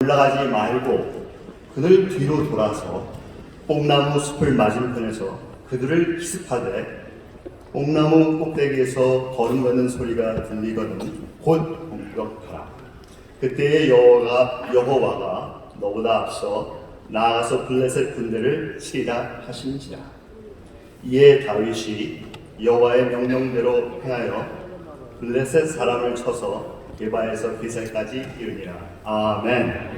올라가지 말고 그들 뒤로 돌아서 뽕나무 숲을 맞은편에서 그들을 기습하되 뽕나무 꼭대기에서 걸음 걷는 소리가 들리거든 곧 공격하라. 그때에 여호와가 너보다 앞서 나아가서 블레셋 군대를 치리라 하신지라. 이에 다윗이 여호와의 명령대로 행하여 블레셋 사람을 쳐서 게바에서 게살까지 이르니라. 아멘.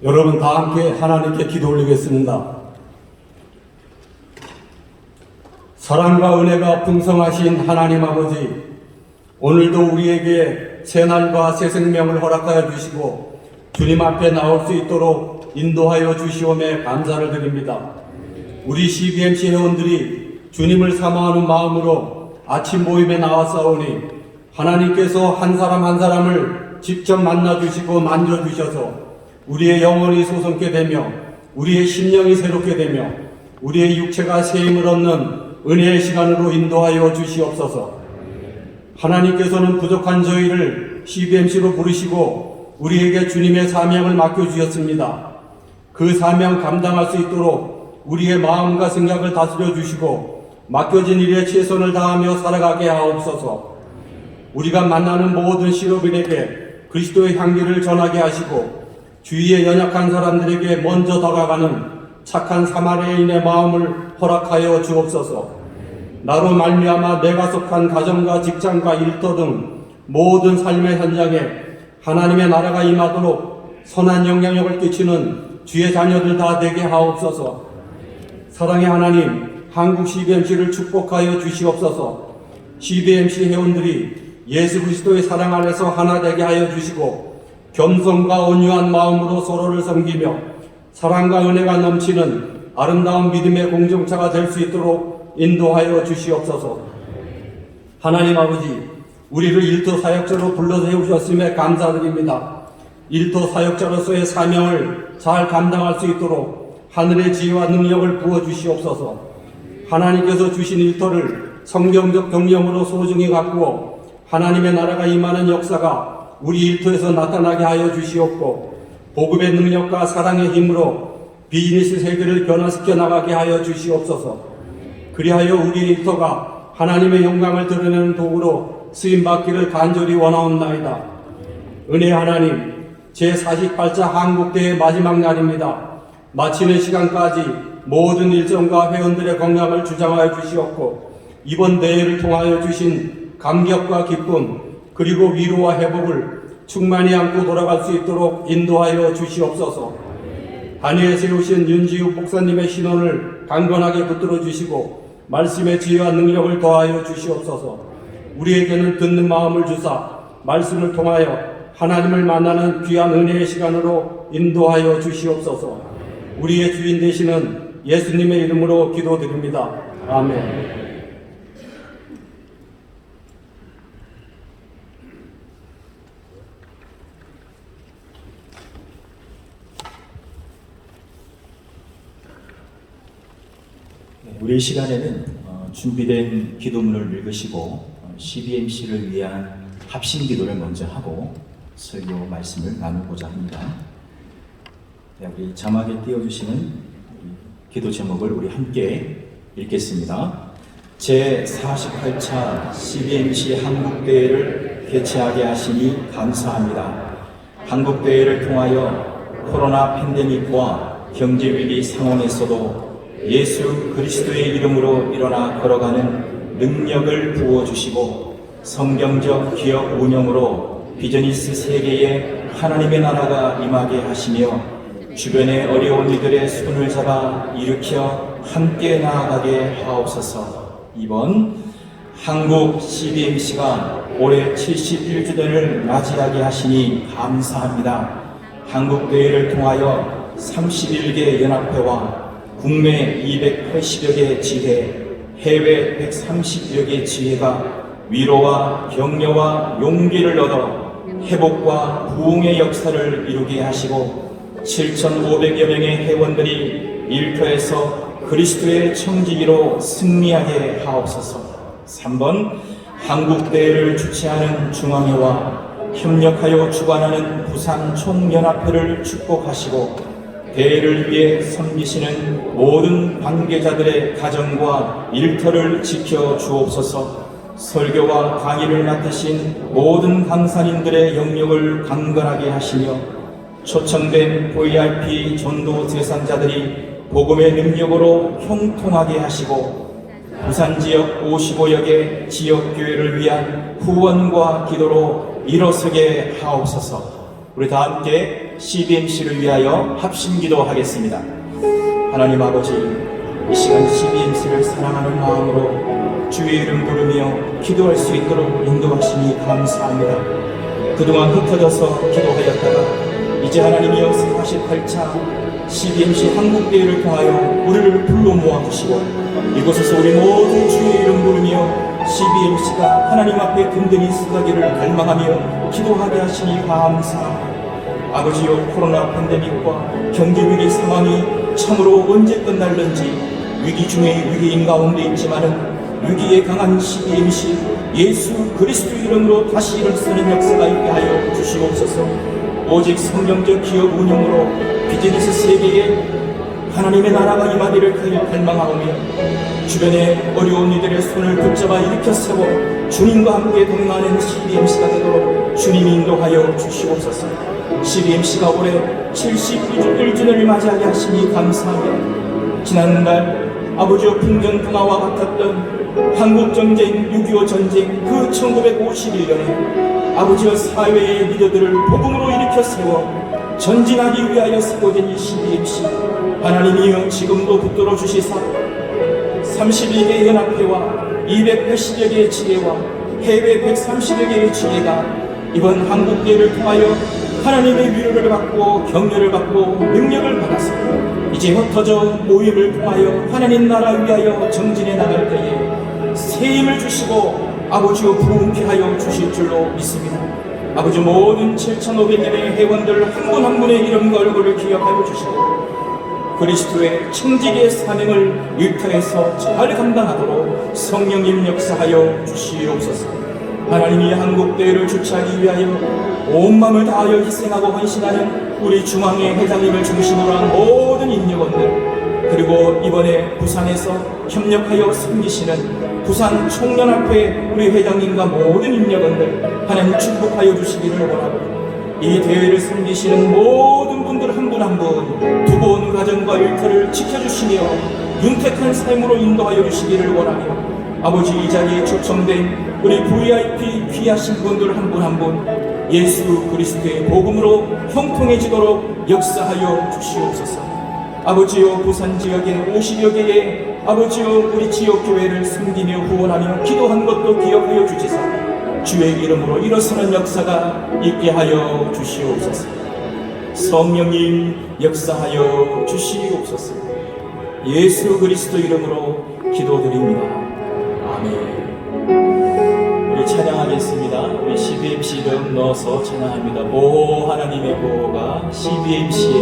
여러분 다 함께 하나님께 기도 올리겠습니다. 사랑과 은혜가 풍성하신 하나님 아버지, 오늘도 우리에게 새 날과 새 생명을 허락하여 주시고 주님 앞에 나올 수 있도록 인도하여 주시오매 감사를 드립니다. 우리 CBMC 회원들이 주님을 사모하는 마음으로 아침 모임에 나왔사오니 하나님께서 한 사람 한 사람을 직접 만나주시고 만져주셔서 우리의 영혼이 소성케 되며 우리의 심령이 새롭게 되며 우리의 육체가 새 힘을 얻는 은혜의 시간으로 인도하여 주시옵소서. 하나님께서는 부족한 저희를 CBMC로 부르시고 우리에게 주님의 사명을 맡겨주셨습니다. 그 사명 감당할 수 있도록 우리의 마음과 생각을 다스려 주시고 맡겨진 일에 최선을 다하며 살아가게 하옵소서. 우리가 만나는 모든 시로빈에게 그리스도의 향기를 전하게 하시고 주위의 연약한 사람들에게 먼저 다가가는 착한 사마리아인의 마음을 허락하여 주옵소서. 나로 말미암아 내가 속한 가정과 직장과 일터 등 모든 삶의 현장에 하나님의 나라가 임하도록 선한 영향력을 끼치는 주의 자녀들 다 되게 하옵소서. 사랑의 하나님, 한국 CBMC를 축복하여 주시옵소서. CBMC 회원들이 예수 그리스도의 사랑 안에서 하나 되게 하여 주시고 겸손과 온유한 마음으로 서로를 섬기며 사랑과 은혜가 넘치는 아름다운 믿음의 공동체가 될 수 있도록 인도하여 주시옵소서. 하나님 아버지, 우리를 일터 사역자로 불러 세우셨음에 감사드립니다. 일터 사역자로서의 사명을 잘 감당할 수 있도록 하늘의 지혜와 능력을 부어주시옵소서. 하나님께서 주신 일터를 성경적 경영으로 소중히 가꾸어 하나님의 나라가 임하는 역사가 우리 일터에서 나타나게 하여 주시옵고 복음의 능력과 사랑의 힘으로 비즈니스 세계를 변화시켜 나가게 하여 주시옵소서. 그리하여 우리 일터가 하나님의 영광을 드러내는 도구로 쓰임받기를 간절히 원하옵나이다. 은혜 하나님, 제48차 한국대회 마지막 날입니다. 마치는 시간까지 모든 일정과 회원들의 건강을 주장하여 주시옵고 이번 대회를 통하여 주신 감격과 기쁨 그리고 위로와 회복을 충만히 안고 돌아갈 수 있도록 인도하여 주시옵소서. 단위에 세우신 윤지욱 목사님의 신원을 강건하게 붙들어 주시고 말씀의 지혜와 능력을 더하여 주시옵소서. 우리에게는 듣는 마음을 주사 말씀을 통하여 하나님을 만나는 귀한 은혜의 시간으로 인도하여 주시옵소서. 우리의 주인 되시는 예수님의 이름으로 기도드립니다. 아멘. 우리 시간에는 준비된 기도문을 읽으시고 CBMC를 위한 합심 기도를 먼저 하고 설교 말씀을 나누고자 합니다. 우리 자막에 띄워주시는 기도 제목을 우리 함께 읽겠습니다. 제48차 CBMC 한국대회를 개최하게 하시니 감사합니다. 한국대회를 통하여 코로나 팬데믹과 경제위기 상황에서도 예수 그리스도의 이름으로 일어나 걸어가는 능력을 부어주시고 성경적 기업 운영으로 비즈니스 세계에 하나님의 나라가 임하게 하시며 주변의 어려운 이들의 손을 잡아 일으켜 함께 나아가게 하옵소서. 이번 한국 CBMC가 올해 71주년을 맞이하게 하시니 감사합니다. 한국대회를 통하여 31개 연합회와 국내 280여 개 지회, 해외 130여 개 지회가 위로와 격려와 용기를 얻어 회복과 부흥의 역사를 이루게 하시고 7,500여 명의 회원들이 일터에서 그리스도의 청지기로 승리하게 하옵소서. 3번 한국대회를 주최하는 중앙회와 협력하여 주관하는 부산 총연합회를 축복하시고 대회를 위해 섬기시는 모든 관계자들의 가정과 일터를 지켜 주옵소서. 설교와 강의를 맡으신 모든 강사님들의 영역을 강건하게 하시며 초청된 VIP 전도 대상자들이 복음의 능력으로 형통하게 하시고 부산 지역 55여 개 지역교회를 위한 후원과 기도로 일어서게 하옵소서. 우리 다 함께 CBMC를 위하여 합심기도 하겠습니다. 하나님 아버지, 이 시간 CBMC를 사랑하는 마음으로 주의 이름 부르며 기도할 수 있도록 인도하시니 감사합니다. 그동안 흩어져서 기도하였다가 이제 하나님이여 48차 CBMC 한국대회를 통하여 우리를 불러 모아주시고 이곳에서 우리 모두 주의 이름 부르며 CBMC가 하나님 앞에 든든히 서가기를 갈망하며 기도하게 하시니 감사합니다. 아버지여, 코로나 팬데믹과 경제위기 상황이 참으로 언제 끝날는지 위기 중에 위기인 가운데 있지만은 위기에 강한 CBMC 예수 그리스도 이름으로 다시 일어서는 역사가 있게 하여 주시옵소서. 오직 성경적 기업 운영으로 비즈니스 세계에 하나님의 나라가 임하기를 갈망하오며 주변의 어려운 이들의 손을 붙잡아 일으켜 세워 주님과 함께 동행하는 CBMC가 되도록 주님 인도하여 주시옵소서. CBMC가 올해 71주년을 맞이하게 하시니 감사합니다. 지난달 아버지의 풍전등화와 같았던 한국전쟁, 6.25 전쟁 그 1951년에 아버지의 사회의 리더들을 복음으로 일으켜 세워 전진하기 위하여 세워진 이 CBMC 하나님이여 지금도 붙들어 주시사 32개 연합회와 280여 개의 지회와 해외 130여 개의 지회가 이번 한국대회를 통하여 하나님의 위로를 받고 격려를 받고 능력을 받아서 이제 흩어져 모임을 통하여 하나님 나라 위하여 정진해 나갈 때에 새 힘을 주시고 아버지여 부흥케 하여 주실 줄로 믿습니다. 아버지 모든 7,500명의 회원들 한 분 한 분의 이름과 얼굴을 기억하여 주시고 그리스도의 청지기의 사명을 일터에서 잘 감당하도록 성령님 역사하여 주시옵소서. 하나님이 한국대회를 주최하기 위하여 온 마음을 다하여 희생하고 헌신하는 우리 중앙회 회장님을 중심으로 한 모든 인력원들, 그리고 이번에 부산에서 협력하여 섬기시는 부산 총연합회 우리 회장님과 모든 인력원들 하나님 축복하여 주시기를 원하고, 이 대회를 섬기시는 모든 분들 한 분 한 분 두고온 가정과 일터를 지켜주시며 윤택한 삶으로 인도하여 주시기를 원하며, 아버지 이 자리에 초청된 우리 VIP 귀하신 분들 한 분 한 분 예수 그리스도의 복음으로 형통해지도록 역사하여 주시옵소서. 아버지여, 부산 지역의 50여 개의 아버지여 우리 지역 교회를 섬기며 후원하며 기도한 것도 기억하여 주시사 주의 이름으로 일어서는 역사가 있게 하여 주시옵소서. 성령님 역사하여 주시옵소서. 예수 그리스도 이름으로 기도드립니다. 아멘. 우리 찬양하겠습니다. 우리 CBMC 이름 넣어서 찬양합니다. 보호 하나님의 보호가 CBMC에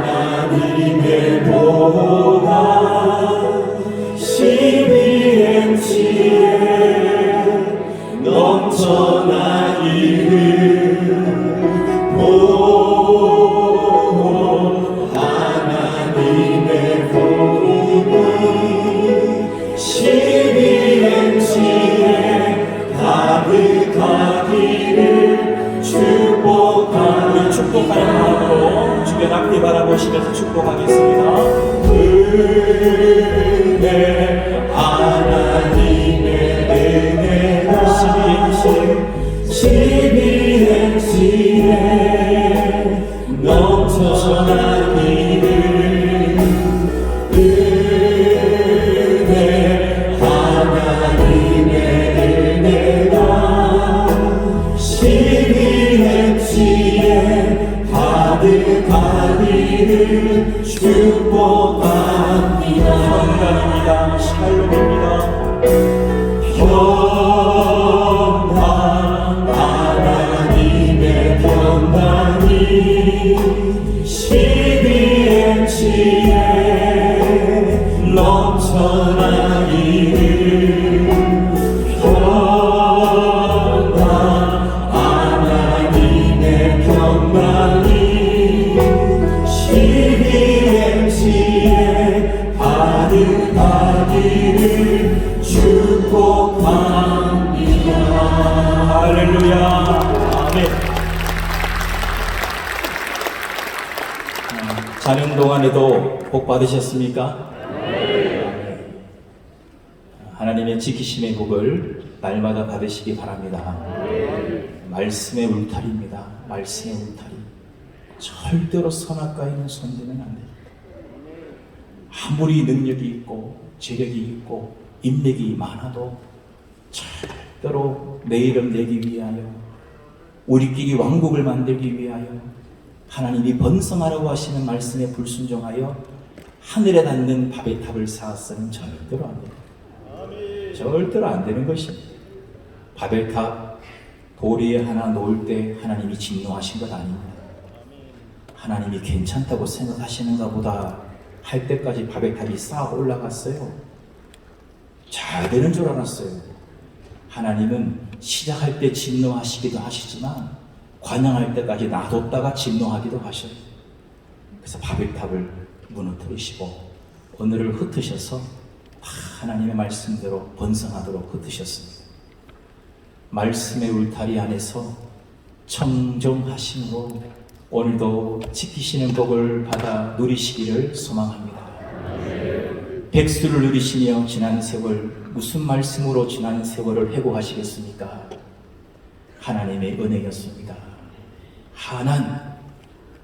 하나님의 보호가 CBMC에 넘쳐나기를, 보호 하나님의 복음이 CBMC에 가득하기를 축복합니다. 우리 축복하는 마음으로 주변 앞에 바라보시면서 축복하겠습니다. 은혜 하나님의 은혜가 CBMC에 넘쳐나기를, 은혜 하나님의 은혜가 CBMC에 가득하기를 축복합니다. 평강입니다. 샬롬입니다. 가는 동안에도 복 받으셨습니까? 하나님의 지키심의 복을 날마다 받으시기 바랍니다. 말씀의 울타리입니다. 말씀의 울타리. 절대로 선악과에는 손대면 안 돼요. 아무리 능력이 있고 재력이 있고 인맥이 많아도 절대로 내 이름 내기 위하여, 우리끼리 왕국을 만들기 위하여 하나님이 번성하라고 하시는 말씀에 불순종하여 하늘에 닿는 밥의 탑을 쌓았으면 절대로 안 됩니다. 절대로 안 되는 것입니다. 바벨탑 돌 위에 하나 놓을 때 하나님이 진노하신 것 아닙니다. 하나님이 괜찮다고 생각하시는가 보다 할 때까지 바벨탑이 쌓아 올라갔어요. 잘 되는 줄 알았어요. 하나님은 시작할 때 진노하시기도 하시지만 관영할 때까지 놔뒀다가 진노하기도 하셔요. 그래서 바벨탑을 무너뜨리시고 오늘을 흩으셔서 하나님의 말씀대로 번성하도록 흩으셨습니다. 말씀의 울타리 안에서 청정하심으로 오늘도 지키시는 복을 받아 누리시기를 소망합니다. 백수를 누리시며 지난 세월, 무슨 말씀으로 지난 세월을 회고하시겠습니까? 하나님의 은혜였습니다. 한한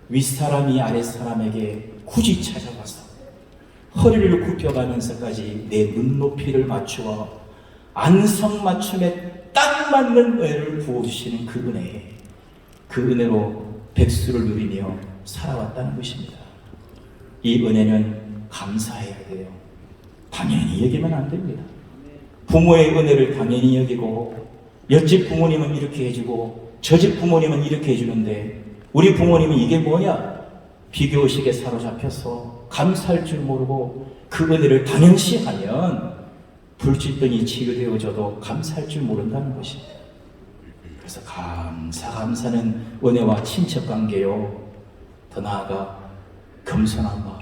윗사람이 아랫사람에게 굳이 찾아와서 허리를 굽혀가면서까지 내 눈높이를 맞추어 안성맞춤에 딱 맞는 은혜를 부어주시는 그 은혜, 그 은혜로 백수를 누리며 살아왔다는 것입니다. 이 은혜는 감사해야 돼요. 당연히 여기면 안 됩니다. 부모의 은혜를 당연히 여기고, 옆집 부모님은 이렇게 해주고 저 집 부모님은 이렇게 해주는데 우리 부모님은 이게 뭐냐? 비교의식에 사로잡혀서 감사할 줄 모르고 그 은혜를 당연시하면 불치병이 치유되어져도 감사할 줄 모른다는 것입니다. 그래서 감사는 은혜와 친척관계요, 더 나아가 겸손한 마음.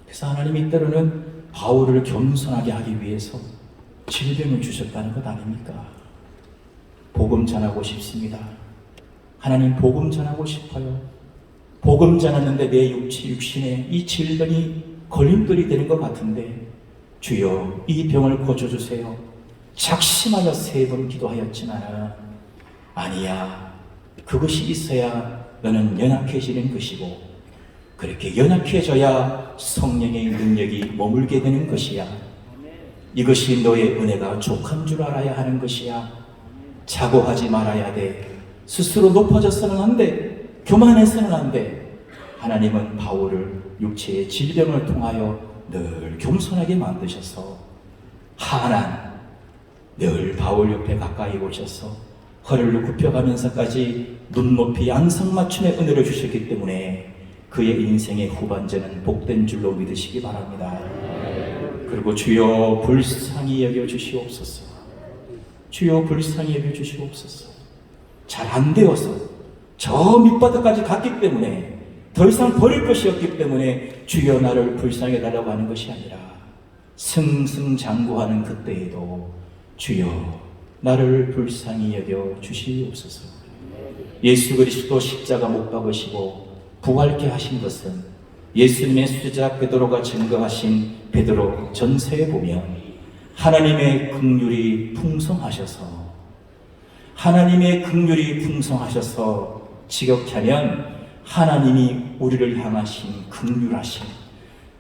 그래서 하나님이 때로는 바울을 겸손하게 하기 위해서 질병을 주셨다는 것 아닙니까? 복음 전하고 싶습니다. 하나님 복음 전하고 싶어요. 복음 전하는데 내 육신에 이 질병이 걸림돌이 되는 것 같은데 주여 이 병을 고쳐주세요. 작심하여 3번 기도하였지만 아니야, 그것이 있어야 너는 연약해지는 것이고 그렇게 연약해져야 성령의 능력이 머물게 되는 것이야. 이것이 너의 은혜가 족한 줄 알아야 하는 것이야. 자고하지 말아야 돼. 스스로 높아져서는 안 돼. 교만해서는 안 돼. 하나님은 바울을 육체의 질병을 통하여 늘 겸손하게 만드셔서 한한 늘 바울 옆에 가까이 오셔서 허리를 굽혀가면서까지 눈높이 안성맞춤의 은혜를 주셨기 때문에 그의 인생의 후반전은 복된 줄로 믿으시기 바랍니다. 그리고 주여 불쌍히 여겨주시옵소서. 주여 불쌍히 여겨주시옵소서. 잘 안 되어서 저 밑바닥까지 갔기 때문에 더 이상 버릴 것이 없기 때문에 주여 나를 불쌍히 해달라고 하는 것이 아니라 승승장구하는 그때에도 주여 나를 불쌍히 여겨 주시옵소서. 예수 그리스도 십자가 못 박으시고 부활케 하신 것은 예수님의 수제자 베드로가 증거하신 베드로 전서에 보면 하나님의 긍휼이 풍성하셔서 지극하면 하나님이 우리를 향하신 긍휼하심,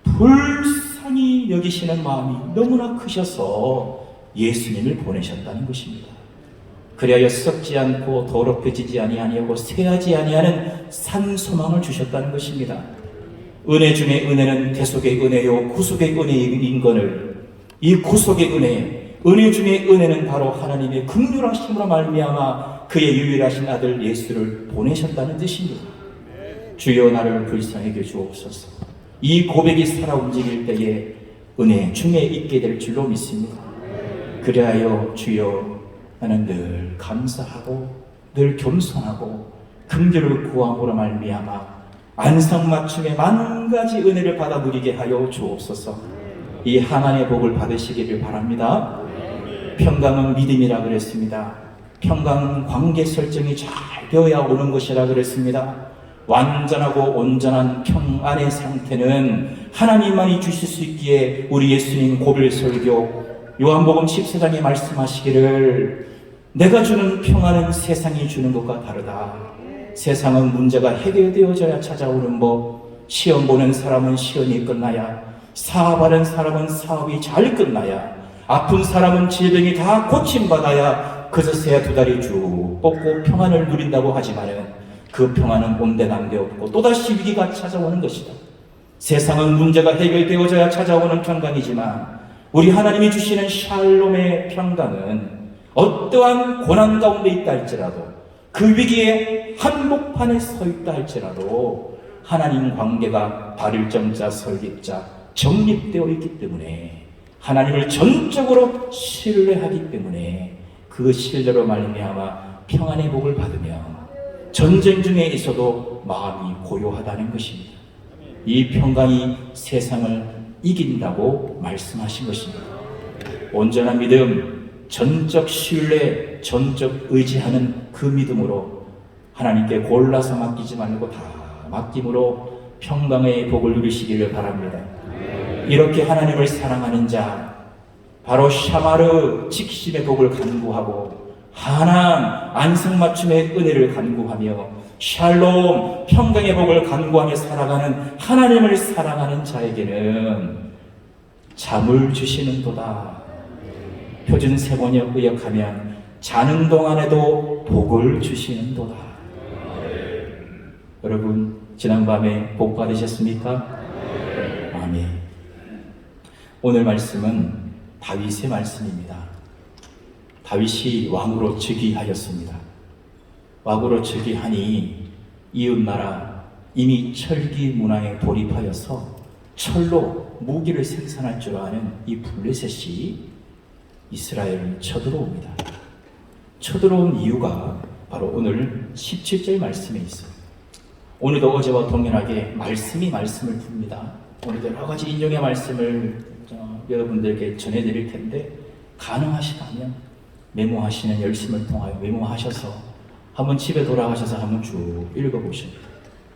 불쌍히 여기시는 마음이 너무나 크셔서 예수님을 보내셨다는 것입니다. 그리하여 썩지 않고 더럽혀지지 아니하고 쇠하지 아니하는 산소망을 주셨다는 것입니다. 은혜 중에 은혜는 대속의 은혜요 구속의 은혜인 것을, 이 구속의 은혜 중에 은혜는 바로 하나님의 긍휼하심으로 말미암아 그의 유일하신 아들 예수를 보내셨다는 뜻입니다. 주여 나를 불쌍히 여겨 주옵소서. 이 고백이 살아 움직일 때에 은혜 중에 있게 될 줄로 믿습니다. 그리하여 주여 나는 늘 감사하고 늘 겸손하고 긍휼을 구함으로 말미암아 안성맞춤의 만 가지 은혜를 받아 누리게 하여 주옵소서. 이 하나님의 복을 받으시기를 바랍니다. 평강은 믿음이라 그랬습니다. 평강은 관계 설정이 잘 되어야 오는 것이라 그랬습니다. 완전하고 온전한 평안의 상태는 하나님만이 주실 수 있기에 우리 예수님 고별 설교 요한복음 14장에 말씀하시기를 내가 주는 평안은 세상이 주는 것과 다르다. 세상은 문제가 해결되어져야 찾아오는 법, 시험 보는 사람은 시험이 끝나야, 사업하는 사람은 사업이 잘 끝나야, 아픈 사람은 질병이 다 고침받아야 그저서야 두 다리 쭉 뻗고 평안을 누린다고 하지만은 그 평안은 온데간데 없고 또다시 위기가 찾아오는 것이다. 세상은 문제가 해결되어져야 찾아오는 평강이지만 우리 하나님이 주시는 샬롬의 평강은 어떠한 고난 가운데 있다 할지라도 그 위기에 한복판에 서 있다 할지라도 하나님 관계가 발일정자 설립자 정립되어 있기 때문에 하나님을 전적으로 신뢰하기 때문에 그 신뢰로 말미암아 평안의 복을 받으며 전쟁 중에 있어도 마음이 고요하다는 것입니다. 이 평강이 세상을 이긴다고 말씀하신 것입니다. 온전한 믿음, 전적 신뢰, 전적 의지하는 그 믿음으로 하나님께 골라서 맡기지 말고 다 맡김으로 평강의 복을 누리시기를 바랍니다. 이렇게 하나님을 사랑하는 자, 바로 샤마르 직심의 복을 간구하고 하나님 안성맞춤의 은혜를 간구하며 샬롬 평강의 복을 간구하며 살아가는 하나님을 사랑하는 자에게는 잠을 주시는도다. 표준 세번역 의역하면 자는 동안에도 복을 주시는도다. 여러분 지난밤에 복 받으셨습니까? 아멘. 오늘 말씀은 다윗의 말씀입니다. 다윗이 왕으로 즉위하였습니다. 왕으로 즉위하니 이웃나라 이미 철기 문화에 돌입하여서 철로 무기를 생산할 줄 아는 이 블레셋이 이스라엘을 쳐들어옵니다. 쳐들어온 이유가 바로 오늘 17절 말씀에 있어요. 오늘도 어제와 동일하게 말씀이 말씀을 풉니다. 오늘도 여러 가지 인용의 말씀을 여러분들께 전해드릴 텐데 가능하시다면 메모하시는 열심을 통하여 메모하셔서 한번 집에 돌아가셔서 한번 쭉 읽어보십니다.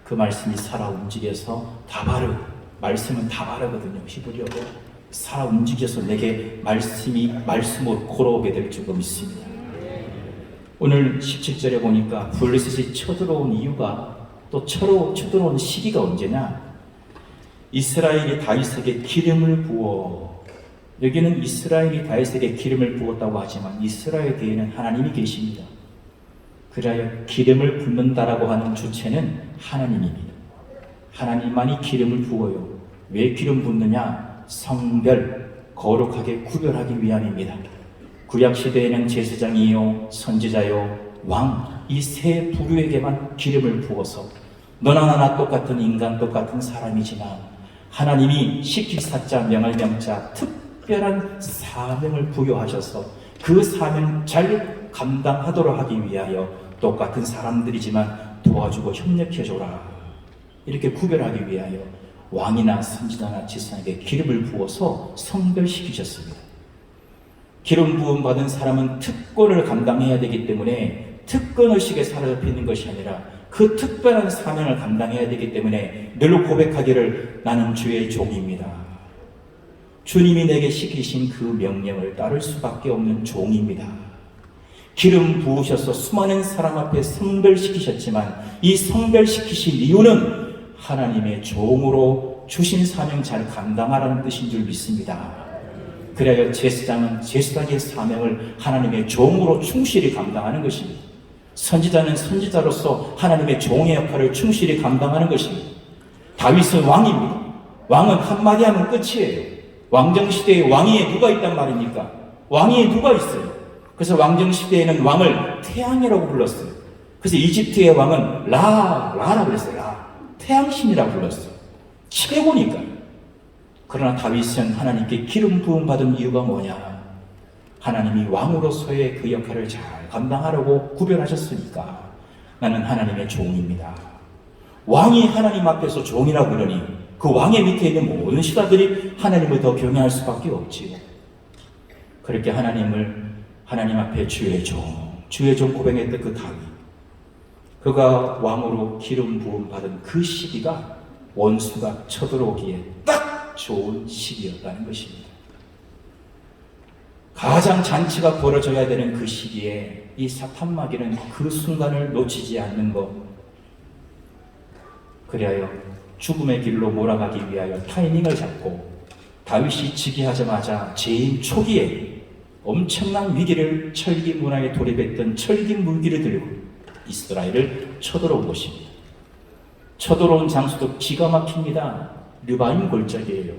그 말씀이 살아 움직여서 다바르, 말씀은 다바르거든요. 히브리어로 살아 움직여서 내게 말씀이 말씀으로 걸어오게 될 줄 믿습니다. 오늘 17절에 보니까 블레셋이 쳐들어온 이유가 또 쳐들어온 시기가 언제냐? 이스라엘이 다윗에게 기름을 부어, 여기는 이스라엘이 다윗에게 기름을 부었다고 하지만 이스라엘 뒤에는 하나님이 계십니다. 그래야 기름을 붓는다라고 하는 주체는 하나님입니다. 하나님만이 기름을 부어요. 왜 기름 붓느냐? 성별, 거룩하게 구별하기 위함입니다. 구약시대에는 제사장이요, 선지자요, 왕, 이 세 부류에게만 기름을 부어서 너나 나나 똑같은 인간, 똑같은 사람이지만 하나님이 시킬 사자, 명할 명자, 특별한 사명을 부여하셔서 그 사명 잘 감당하도록 하기 위하여 똑같은 사람들이지만 도와주고 협력해줘라. 이렇게 구별하기 위하여 왕이나 선지자나 지사에게 기름을 부어서 성별시키셨습니다. 기름 부음 받은 사람은 특권을 감당해야 되기 때문에 특권의식에 사로잡혀 있는 것이 아니라 그 특별한 사명을 감당해야 되기 때문에 늘 고백하기를 나는 주의 종입니다. 주님이 내게 시키신 그 명령을 따를 수밖에 없는 종입니다. 기름 부으셔서 수많은 사람 앞에 성별시키셨지만 이 성별시키신 이유는 하나님의 종으로 주신 사명 잘 감당하라는 뜻인 줄 믿습니다. 그래야 제사장은 제사장의 사명을 하나님의 종으로 충실히 감당하는 것입니다. 선지자는 선지자로서 하나님의 종의 역할을 충실히 감당하는 것입니다. 다윗은 왕입니다. 왕은 한마디 하면 끝이에요. 왕정시대에 왕위에 누가 있단 말입니까? 왕위에 누가 있어요? 그래서 왕정시대에는 왕을 태양이라고 불렀어요. 그래서 이집트의 왕은 라라고 그랬어요. 라. 태양신이라고 불렀어요. 최고니까요. 그러나 다윗은 하나님께 기름 부음 받은 이유가 뭐냐? 하나님이 왕으로서의 그 역할을 잘 감당하려고 구별하셨으니까 나는 하나님의 종입니다. 왕이 하나님 앞에서 종이라고 그러니 그 왕의 밑에 있는 모든 신하들이 하나님을 더 경외할 수밖에 없지요. 그렇게 하나님 앞에 주의 종 고백했던 그 다윗. 그가 왕으로 기름 부음 받은 그 시기가 원수가 쳐들어오기에 딱 좋은 시기였다는 것입니다. 가장 잔치가 벌어져야 되는 그 시기에 이 사탄마귀는 그 순간을 놓치지 않는 것, 그리하여 죽음의 길로 몰아가기 위하여 타이밍을 잡고 다윗이 즉위하자마자 재임 초기에 엄청난 위기를 철기 문화에 돌입했던 철기 무기를 들고 이스라엘을 쳐들어온 것입니다. 쳐들어온 장소도 기가 막힙니다. 르바임 골짜기예요.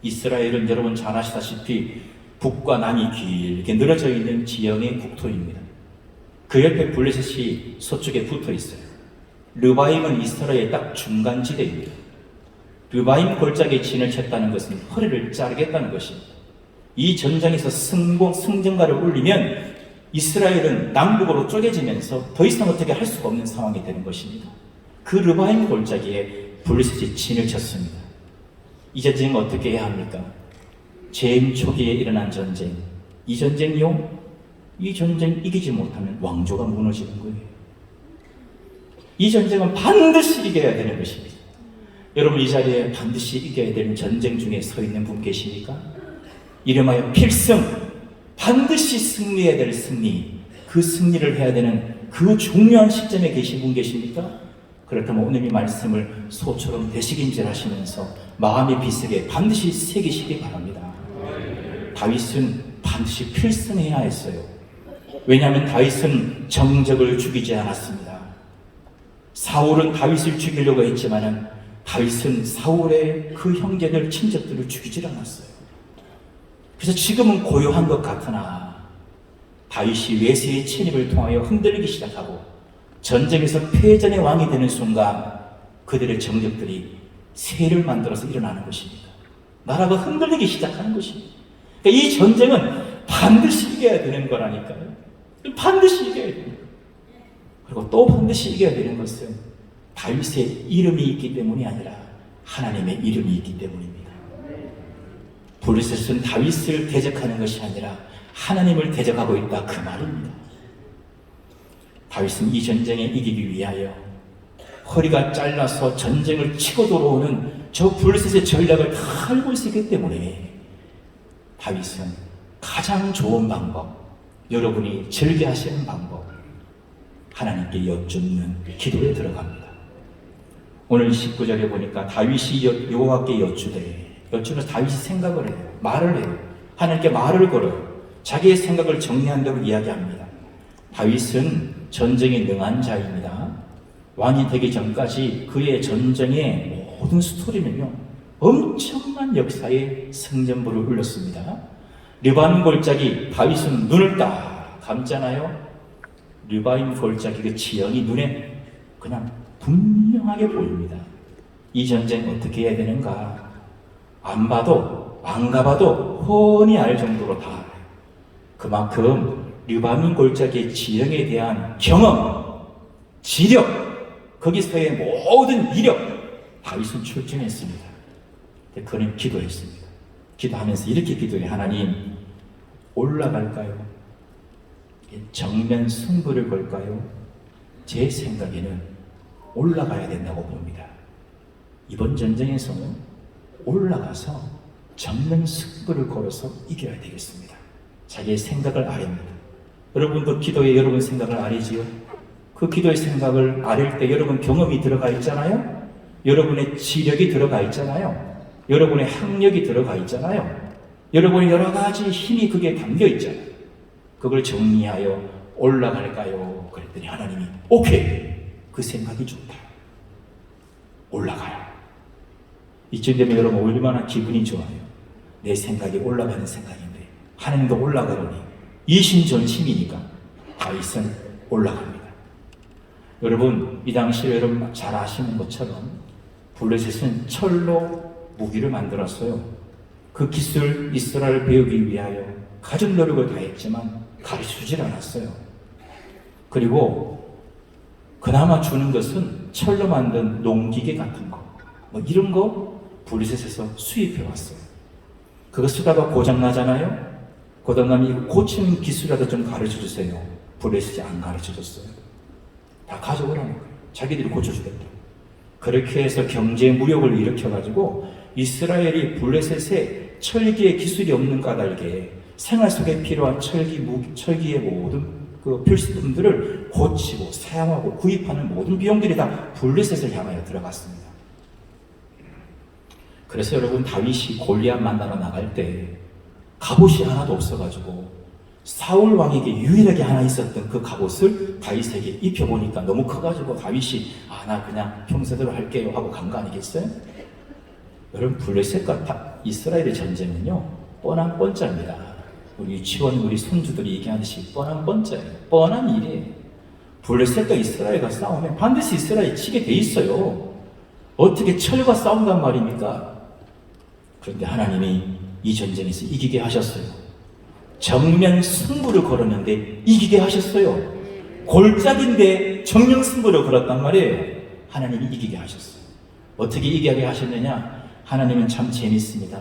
이스라엘은 여러분 잘 아시다시피 북과 남이 길게 늘어져 있는 지형의 국토입니다. 그 옆에 블레셋이 서쪽에 붙어 있어요. 르바임은 이스라엘의 딱 중간지대입니다. 르바임 골짜기에 진을 쳤다는 것은 허리를 자르겠다는 것입니다. 이 전장에서 승전가를 올리면 이스라엘은 남북으로 쪼개지면서 더 이상 어떻게 할 수가 없는 상황이 되는 것입니다. 그 르바임 골짜기에 블레셋이 진을 쳤습니다. 이 전쟁은 어떻게 해야 합니까? 재임 초기에 일어난 전쟁. 이 전쟁이요? 이 전쟁 이기지 못하면 왕조가 무너지는 거예요. 이 전쟁은 반드시 이겨야 되는 것입니다. 여러분 이 자리에 반드시 이겨야 되는 전쟁 중에 서 있는 분 계십니까? 이름하여 필승, 반드시 승리해야 될 승리, 그 승리를 해야 되는 그 중요한 시점에 계신 분 계십니까? 그렇다면 오늘 이 말씀을 소처럼 되새김질 하시면서 마음의 비스게 반드시 새기시기 바랍니다. 다윗은 반드시 필승해야 했어요. 왜냐하면 다윗은 정적을 죽이지 않았습니다. 사울은 다윗을 죽이려고 했지만은 다윗은 사울의 그 형제들, 친척들을 죽이질 않았어요. 그래서 지금은 고요한 것 같으나 다윗이 외세의 침입을 통하여 흔들리기 시작하고 전쟁에서 패전의 왕이 되는 순간 그들의 정적들이 세를 만들어서 일어나는 것입니다. 나라가 흔들리기 시작하는 것입니다. 그러니까 이 전쟁은 반드시 이겨야 되는 거라니까요. 반드시 이겨야 되는 거예요. 그리고 또 반드시 이겨야 되는 것은 다윗의 이름이 있기 때문이 아니라 하나님의 이름이 있기 때문입니다. 블레셋은 다윗을 대적하는 것이 아니라 하나님을 대적하고 있다, 그 말입니다. 다윗은 이 전쟁에 이기기 위하여 허리가 잘라서 전쟁을 치고 들어오는 저 블레셋의 전략을 다 알고 있었기 때문에 다윗은 가장 좋은 방법, 여러분이 즐겨하시는 방법, 하나님께 여쭙는 기도에 들어갑니다. 오늘 19절에 보니까 다윗이 여호와께 여쭈면서 다윗이 생각을 해요. 말을 해요. 하나님께 말을 걸어요. 자기의 생각을 정리한다고 이야기합니다. 다윗은 전쟁에 능한 자입니다. 왕이 되기 전까지 그의 전쟁의 모든 스토리는요, 엄청난 역사의 승전보를 울렸습니다. 르바임 골짜기, 다윗은 눈을 딱 감잖아요. 르바임 골짜기 그 지형이 눈에 그냥 분명하게 보입니다. 이 전쟁 어떻게 해야 되는가? 안 봐도, 안 가봐도 훤히 알 정도로 다 알아요. 그만큼 르바임 골짜기의 지형에 대한 경험, 지력, 거기서의 모든 이력, 다윗은 출중했습니다. 그는 기도했습니다. 기도하면서 이렇게 기도해. 하나님, 올라갈까요? 정면 승부를 걸까요? 제 생각에는 올라가야 된다고 봅니다. 이번 전쟁에서는 올라가서 정면 승부를 걸어서 이겨야 되겠습니다. 자기의 생각을 아립니다. 여러분도 기도에 여러분 생각을 아리지요? 그 기도의 생각을 아릴 때 여러분 경험이 들어가 있잖아요? 여러분의 지력이 들어가 있잖아요? 여러분의 학력이 들어가 있잖아요? 여러분의 여러 가지 힘이 그게 담겨 있잖아요. 그걸 정리하여 올라갈까요? 그랬더니 하나님이 오케이, 그 생각이 좋다. 올라가요. 이쯤 되면 여러분 얼마나 기분이 좋아요. 내 생각이 올라가는 생각인데 하나님도 올라가려니 이심전심이니까 다윗은 올라갑니다. 여러분 이 당시에 여러분 잘 아시는 것처럼 블레셋은 철로 무기를 만들었어요. 그 기술 이스라엘을 배우기 위하여 가진 노력을 다했지만 가르쳐주질 않았어요. 그리고 그나마 주는 것은 철로 만든 농기계 같은 거, 뭐 이런 거 블레셋에서 수입해 왔어요. 그거 쓰다가 고장 나잖아요. 고장나면 이거 고치는 기술이라도 좀 가르쳐 주세요. 블레셋이 안 가르쳐 줬어요. 다 가져오라는 거예요. 자기들이 고쳐주겠다. 그렇게 해서 경제 무력을 일으켜가지고 이스라엘이 블레셋에 철기의 기술이 없는 까닭에 생활 속에 필요한 철기의 모든 그 필수품들을 고치고 사용하고 구입하는 모든 비용들이 다 블레셋을 향하여 들어갔습니다. 그래서 여러분, 다윗이 골리앗 만나러 나갈 때 갑옷이 하나도 없어가지고 사울 왕에게 유일하게 하나 있었던 그 갑옷을 다윗에게 입혀보니까 너무 커가지고 다윗이 나 그냥 평소대로 할게요 하고 간 거 아니겠어요? 여러분, 블레셋과 이스라엘의 전쟁은요 뻔한 뻔짜입니다. 우리 유치원 우리 손주들이 얘기하듯이 뻔한 뻔짜예요. 뻔한 일이에요. 블레셋과 이스라엘과 싸우면 반드시 이스라엘이 치게 돼 있어요. 어떻게 철과 싸운단 말입니까? 그런데 하나님이 이 전쟁에서 이기게 하셨어요. 정면 승부를 걸었는데 이기게 하셨어요. 골짜기인데 정면 승부를 걸었단 말이에요. 하나님이 이기게 하셨어요. 어떻게 이기게 하셨느냐? 하나님은 참 재밌습니다.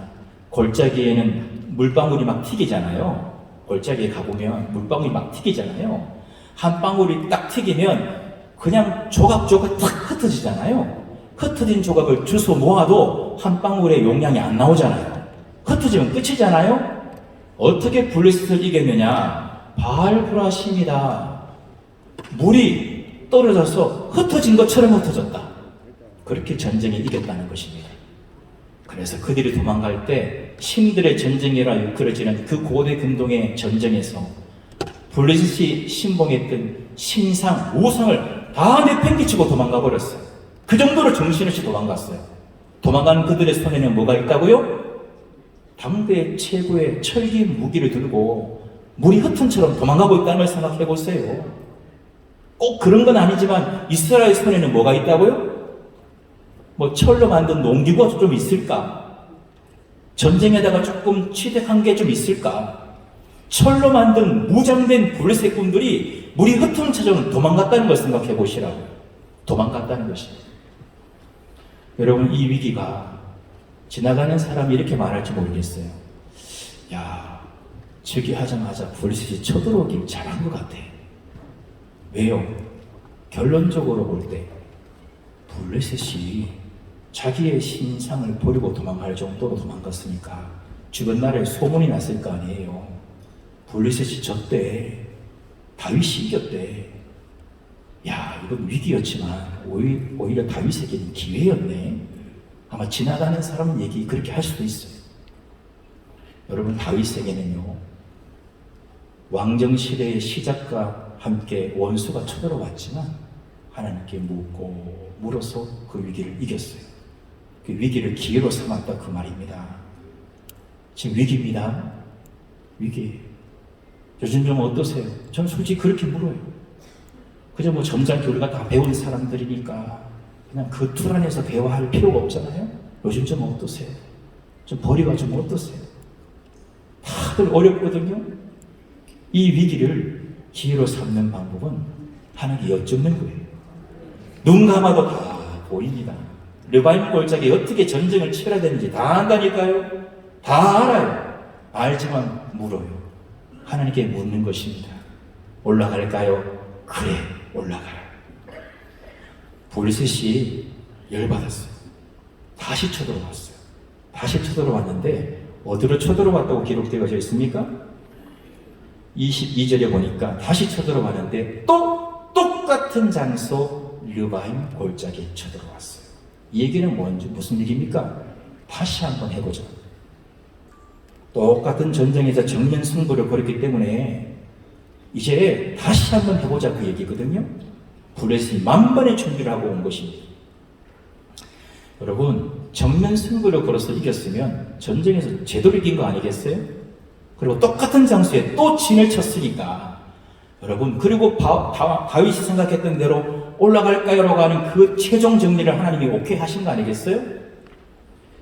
골짜기에는 물방울이 막 튀기잖아요. 골짜기에 가보면 물방울이 막 튀기잖아요. 한 방울이 딱 튀기면 그냥 조각조각 탁 흩어지잖아요. 흩어진 조각을 주워 모아도 한 방울의 용량이 안 나오잖아요. 흩어지면 끝이잖아요. 어떻게 블레셋을 이겼느냐? 바알브라심이다. 물이 떨어져서 흩어진 것처럼 흩어졌다. 그렇게 전쟁에 이겼다는 것입니다. 그래서 그들이 도망갈 때 신들의 전쟁이라 일컬어지는 그 고대 근동의 전쟁에서 블레셋이 신봉했던 신상, 우상을 다 내팽개치고 도망가 버렸어요. 그 정도로 정신없이 도망갔어요. 도망간 그들의 손에는 뭐가 있다고요? 당대 최고의 철기 무기를 들고 물이 흩은처럼 도망가고 있다는 걸 생각해 보세요. 꼭 그런 건 아니지만 이스라엘 손에는 뭐가 있다고요? 뭐 철로 만든 농기구가 좀 있을까? 전쟁에다가 조금 취득한 게 좀 있을까? 철로 만든 무장된 블레셋 군들이 물이 흩은처럼 도망갔다는 걸 생각해 보시라고요. 도망갔다는 것입니다. 여러분, 이 위기가 지나가는 사람이 이렇게 말할지 모르겠어요. 야, 저기 하자마자 블레셋이 쳐들어오길 잘한 것 같아. 왜요? 결론적으로 볼 때 블레셋이 자기의 신상을 버리고 도망갈 정도로 도망갔으니까 주변 나라에 소문이 났을 거 아니에요. 블레셋이 졌대. 다윗이 이겼대. 야, 이건 위기였지만 오히려 다윗에게는 기회였네. 아마 지나가는 사람 얘기 그렇게 할 수도 있어요. 여러분, 다윗에게는요, 왕정시대의 시작과 함께 원수가 쳐들어왔지만 하나님께 묻고 물어서 그 위기를 이겼어요. 그 위기를 기회로 삼았다, 그 말입니다. 지금 위기입니다. 위기. 요즘 좀 어떠세요? 전 솔직히 그렇게 물어요. 그저 뭐 점잖게 우리가 다 배운 사람들이니까 그냥 그 틀 안에서 대화할 필요가 없잖아요. 요즘 좀 어떠세요? 좀 벌이가 좀 어떠세요? 다들 어렵거든요. 이 위기를 기회로 삼는 방법은 하나님께 여쭙는 거예요. 눈 감아도 다 보입니다. 르바임 골짜기에 어떻게 전쟁을 치러야 되는지 다 안다니까요. 다 알아요. 알지만 물어요. 하나님께 묻는 것입니다. 올라갈까요? 그래, 올라가라. 블레셋이 열받았어요. 다시 쳐들어왔어요. 다시 쳐들어왔는데 어디로 쳐들어왔다고 기록되어져 있습니까? 22절에 보니까 다시 쳐들어왔는데 또 똑같은 장소 르바임 골짜기에 쳐들어왔어요. 이 얘기는 뭔지 무슨 얘기입니까? 다시 한번 해보자. 똑같은 전쟁에서 정면 승부를 벌였기 때문에 이제 다시 한번 해보자, 그 얘기거든요. 블레셋이 만반의 준비를 하고 온 것입니다. 여러분, 정면 승부를 걸어서 이겼으면 전쟁에서 제대로 이긴 거 아니겠어요? 그리고 똑같은 장소에 또 진을 쳤으니까 여러분, 그리고 다윗이 생각했던 대로 올라갈까요라고 하는 그 최종 정리를 하나님이 오케이 하신 거 아니겠어요?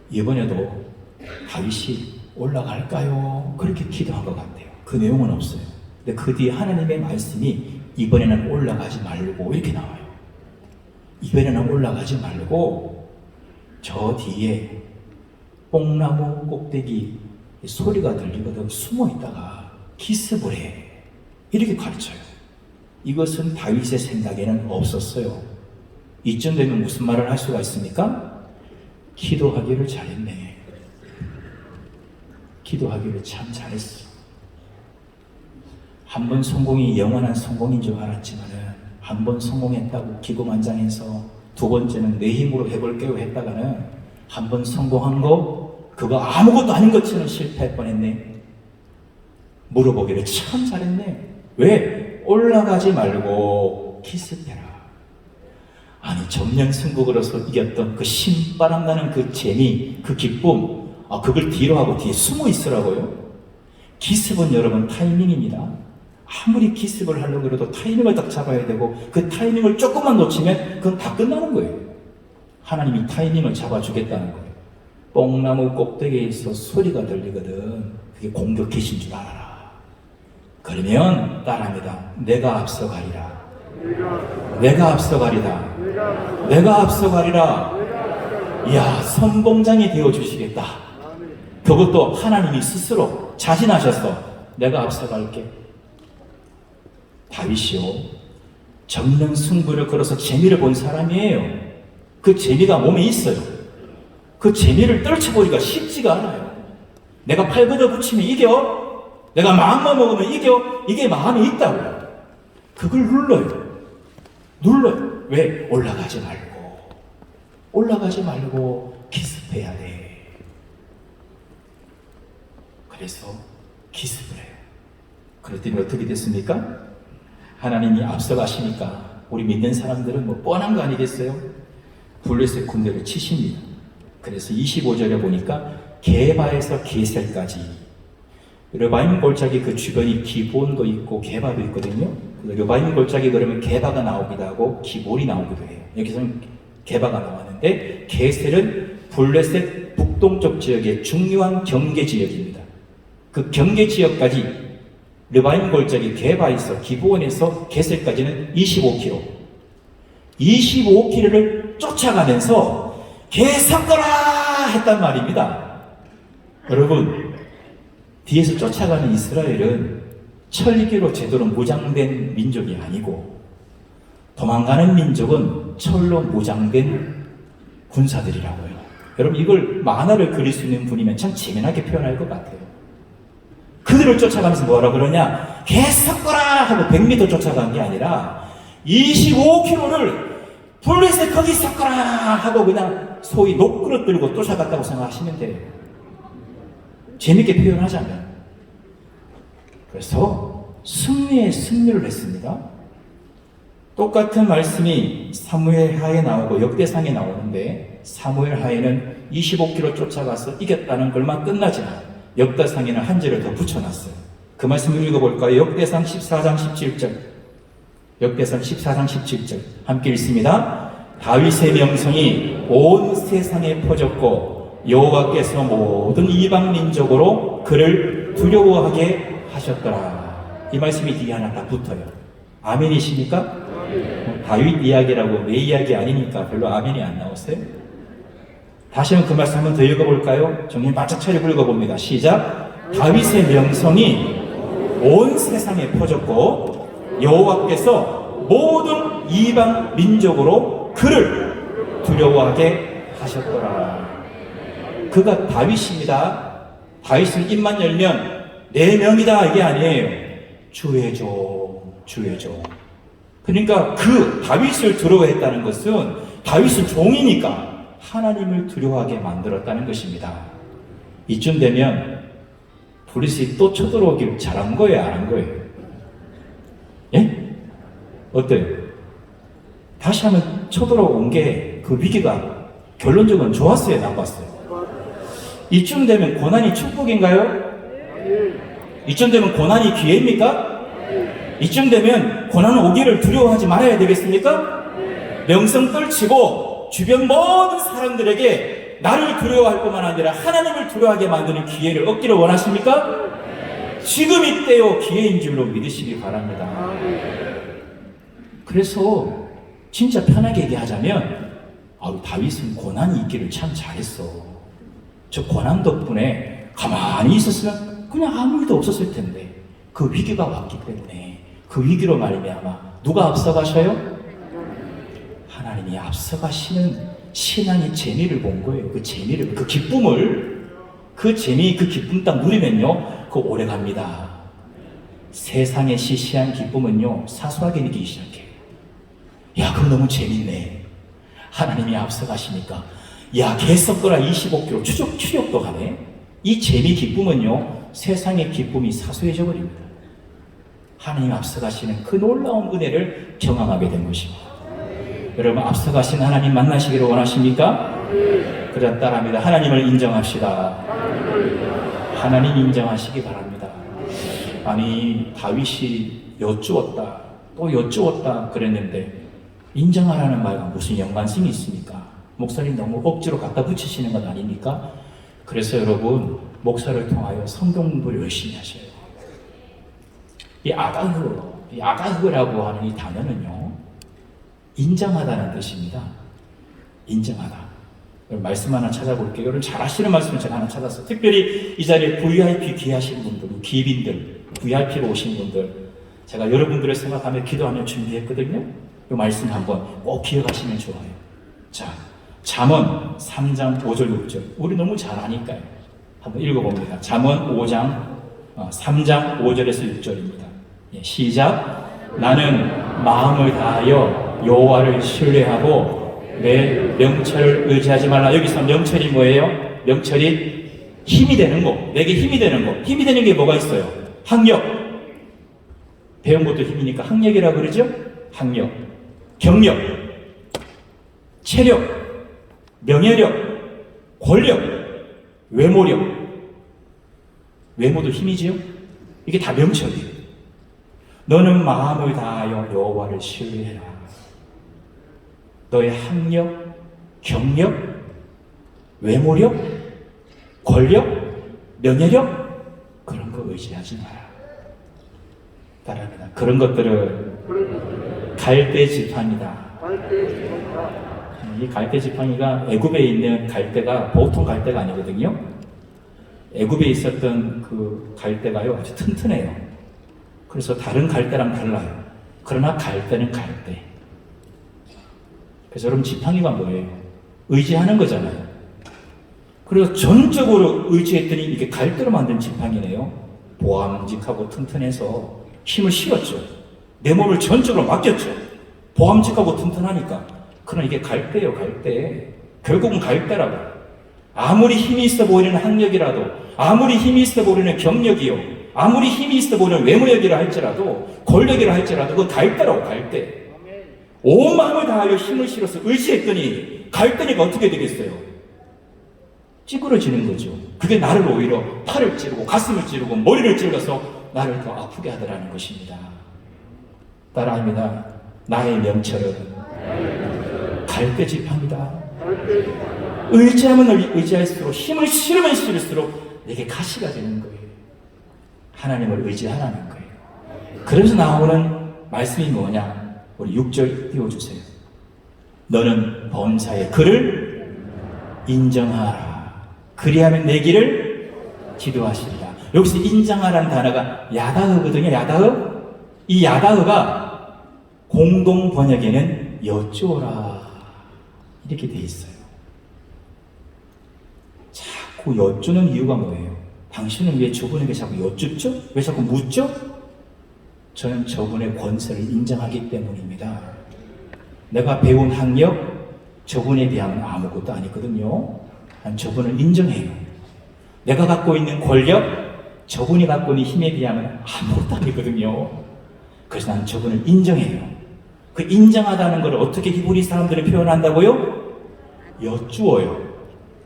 이번에도 다윗이 올라갈까요? 그렇게 기도한 것 같아요. 그 내용은 없어요. 근데 그 뒤에 하나님의 말씀이 이번에는 올라가지 말고 이렇게 나와요. 이번에는 올라가지 말고 저 뒤에 뽕나무 꼭대기 소리가 들리거든 숨어 있다가 기습을 해. 이렇게 가르쳐요. 이것은 다윗의 생각에는 없었어요. 이쯤 되면 무슨 말을 할 수가 있습니까? 기도하기를 잘했네. 기도하기를 참 잘했어. 한 번 성공이 영원한 성공인 줄 알았지만은 한 번 성공했다고 기고만장해서 두 번째는 내 힘으로 해볼게요 했다가는 한 번 성공한 거 그거 아무것도 아닌 것처럼 실패할 뻔했네. 물어보기를 참 잘했네. 왜? 올라가지 말고 기습해라. 아니 점령승부로서 이겼던 그 신바람 나는 그 재미, 그 기쁨, 그걸 뒤로 하고 뒤에 숨어 있으라고요. 기습은 여러분 타이밍입니다. 아무리 기습을 하려고 해도 타이밍을 딱 잡아야 되고 그 타이밍을 조금만 놓치면 그건 다 끝나는 거예요. 하나님이 타이밍을 잡아주겠다는 거예요. 뽕나무 꼭대기에 있어 소리가 들리거든. 그게 공격 계신 줄 알아라. 그러면 따라합니다. 내가 앞서가리라. 내가 앞서가리라. 내가 앞서가리라. 이야, 선봉장이 되어주시겠다. 그것도 하나님이 스스로 자신하셔서 내가 앞서갈게. 다윗이요, 정면 승부를 걸어서 재미를 본 사람이에요. 그 재미가 몸에 있어요. 그 재미를 떨쳐버리기가 쉽지가 않아요. 내가 팔 걷어붙이면 이겨? 내가 마음만 먹으면 이겨? 이게 마음에 있다고요. 그걸 눌러요. 왜? 올라가지 말고 기습해야 돼. 그래서 기습을 해요. 그랬더니 어떻게 됐습니까? 하나님이 앞서가시니까 우리 믿는 사람들은 뭐 뻔한 거 아니겠어요? 블레셋 군대를 치십니다. 그래서 25절에 보니까 게바에서 게셀까지, 르바임 골짜기 그 주변이 기본도 있고 게바도 있거든요. 르바임 골짜기 그러면 게바가 나오기도 하고 기본이 나오기도 해요. 여기서는 게바가 나왔는데 게셀은 블레셋 북동쪽 지역의 중요한 경계 지역입니다. 그 경계 지역까지 르바임 골짜기 게바에서 기브온에서 게셀까지는 25km. 25km를 쫓아가면서 개 섞어라 했단 말입니다. 여러분, 뒤에서 쫓아가는 이스라엘은 철기로 제대로 무장된 민족이 아니고 도망가는 민족은 철로 무장된 군사들이라고요. 여러분, 이걸 만화를 그릴 수 있는 분이면 참 재미나게 표현할 것 같아요. 그들을 쫓아가면서 뭐라 그러냐? 개 섞어라 하고 100m 쫓아간 게 아니라 25km를 블레셋 거기 섞어라 하고 그냥 소위 녹그릇 들고 쫓아갔다고 생각하시면 돼요. 재밌게 표현하자면. 그래서 승리를 했습니다. 똑같은 말씀이 사무엘 하에 나오고 역대상에 나오는데, 사무엘 하에는 25km 쫓아가서 이겼다는 걸만 끝나지만 역대상에는 한 절을 더 붙여놨어요. 그 말씀을 읽어볼까요? 역대상 14장 17절. 역대상 14장 17절 함께 읽습니다. 다윗의 명성이 온 세상에 퍼졌고 여호와께서 모든 이방 민족으로 그를 두려워하게 하셨더라. 이 말씀이 뒤에 하나 딱 붙어요. 아멘이십니까? 다윗 이야기라고 내 이야기 아니니까 별로 아멘이 안 나오세요? 다시 한번 그 말씀 한번 더 읽어볼까요? 정신 바짝 차리고 읽어봅니다. 시작. 다윗의 명성이 온 세상에 퍼졌고 여호와께서 모든 이방 민족으로 그를 두려워하게 하셨더라. 그가 다윗입니다. 다윗은 입만 열면 내 명이다 이게 아니에요. 주의 종, 주의 종. 그러니까 그 다윗을 두려워했다는 것은 다윗은 종이니까 하나님을 두려워하게 만들었다는 것입니다. 이쯤 되면 블레셋이 또 쳐들어오길 잘한 거예요, 안 한 거예요? 예? 어때요? 다시 한번 쳐들어온 게 그 위기가 결론적으로는 좋았어요, 나빴어요? 이쯤 되면 고난이 축복인가요? 이쯤 되면 고난이 기회입니까? 이쯤 되면 고난은 오기를 두려워하지 말아야 되겠습니까? 명성 떨치고 주변 모든 사람들에게 나를 두려워할 뿐만 아니라 하나님을 두려워하게 만드는 기회를 얻기를 원하십니까? 지금 이때요 기회인 줄로 믿으시기 바랍니다. 그래서 진짜 편하게 얘기하자면 다윗은 고난이 있기를 참 잘했어. 저 고난 덕분에 가만히 있었으면 그냥 아무 일도 없었을 텐데 그 위기가 왔기 때문에 그 위기로 말미암아 누가 앞서가셔요? 하나님이 앞서가시는 신앙의 재미를 본 거예요. 그 재미를, 그 기쁨을, 그 재미, 그 기쁨 딱 누리면요, 그거 오래 갑니다. 세상의 시시한 기쁨은요, 사소하게 느끼기 시작해요. 야, 그거 너무 재밌네. 하나님이 앞서가시니까, 야, 개 썩거라 25kg 추격도 가네. 이 재미 기쁨은요, 세상의 기쁨이 사소해져 버립니다. 하나님 앞서가시는 그 놀라운 은혜를 경험하게 된 것입니다. 여러분, 앞서가신 하나님 만나시기를 원하십니까? 그래, 따라합니다. 하나님을 인정합시다. 하나님 인정하시기 바랍니다. 아니, 다윗이 여쭈었다, 또 여쭈었다 그랬는데 인정하라는 말과 무슨 연관성이 있습니까? 목사님 너무 억지로 갖다 붙이시는 것 아닙니까? 그래서 여러분, 목사를 통하여 성경 공부를 열심히 하셔요. 이 아다흐라고 하는 이 단어는요, 인정하다는 뜻입니다. 인정하다. 말씀 하나 찾아볼게요. 여러분 잘 아시는 말씀을 제가 하나 찾았어요. 특별히 이 자리에 VIP 귀하신 분들, 귀빈들, VIP로 오신 분들, 제가 여러분들을 생각하며 기도하며 준비했거든요. 이 말씀 한번 꼭 기억하시면 좋아요. 자, 잠언 3장 5절 6절. 우리 너무 잘 아니까요. 한번 읽어봅니다. 잠언 3장 5절에서 6절입니다. 예, 시작. 나는 마음을 다하여 여호와를 신뢰하고 내 명철을 의지하지 말라. 여기서 명철이 뭐예요? 명철이 힘이 되는 거, 내게 힘이 되는 거. 힘이 되는 게 뭐가 있어요? 학력. 배운 것도 힘이니까 학력이라고 그러죠? 학력. 경력, 체력, 명예력, 권력, 외모력. 외모도 힘이지요? 이게 다 명철이에요. 너는 마음을 다하여 여호와를 신뢰해라. 너의 학력, 경력, 외모력, 권력, 명예력, 그런 거 의지하지 마라. 따라합니다. 그런 것들은 갈대 지팡이다. 이 갈대 지팡이가 애굽에 있는 갈대가 보통 갈대가 아니거든요. 애굽에 있었던 그 갈대가요, 아주 튼튼해요. 그래서 다른 갈대랑 달라요. 그러나 갈대는 갈대. 그래서 여러분, 지팡이가 뭐예요? 의지하는 거잖아요. 그래서 전적으로 의지했더니 이게 갈대로 만든 지팡이네요. 보암직하고 튼튼해서 힘을 실었죠. 내 몸을 전적으로 맡겼죠. 보암직하고 튼튼하니까. 그러나 이게 갈대예요, 갈대. 결국은 갈대라고. 아무리 힘이 있어 보이는 학력이라도, 아무리 힘이 있어 보이는 경력이요, 아무리 힘이 있어 보이는 외모력이라 할지라도, 권력이라 할지라도, 그건 갈대라고, 갈대. 온 마음을 다하여 힘을 실어서 의지했더니 갈대니까 어떻게 되겠어요? 찌그러지는 거죠. 그게 나를 오히려 팔을 찌르고 가슴을 찌르고 머리를 찔러서 나를 더 아프게 하더라는 것입니다. 따라합니다. 나의 명철은 갈대 지팡이다. 의지하면 의지할수록, 힘을 실으면 실을수록 내게 가시가 되는 거예요. 하나님을 의지하라는 거예요. 그래서 나오는 말씀이 뭐냐? 우리 6절 띄워주세요. 너는 범사에 그를 인정하라. 그리하면 내 길을 기도하시리라. 여기서 인정하라는 단어가 야다흐거든요. 야다흐. 이 야다흐가 공동 번역에는 여쭈어라 이렇게 돼 있어요. 자꾸 여쭈는 이유가 뭐예요? 당신은 왜 저분에게 자꾸 여쭙죠? 왜 자꾸 묻죠? 저는 저분의 권세를 인정하기 때문입니다. 내가 배운 학력, 저분에 비하면 아무것도 아니거든요. 난 저분을 인정해요. 내가 갖고 있는 권력, 저분이 갖고 있는 힘에 비하면 아무것도 아니거든요. 그래서 나는 저분을 인정해요. 그 인정하다는 걸 어떻게 히브리 사람들이 표현한다고요? 여쭈어요.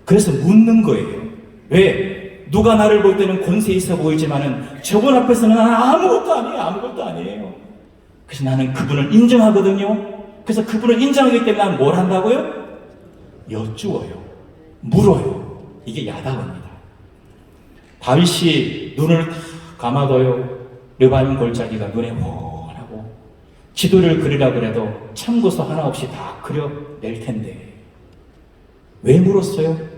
그래서 묻는 거예요. 왜? 누가 나를 볼 때는 권세 있어 보이지만은 저분 앞에서는 나는 아무것도 아니에요. 아무것도 아니에요. 그래서 나는 그분을 인정하거든요. 그래서 그분을 인정하기 때문에 나는 뭘 한다고요? 여쭈어요. 물어요. 이게 야다입니다. 다윗이 눈을 감아둬요. 르바임 골짜기가 눈에 훤하고 지도를 그리라 그래도 참고서 하나 없이 다 그려낼 텐데 왜 물었어요?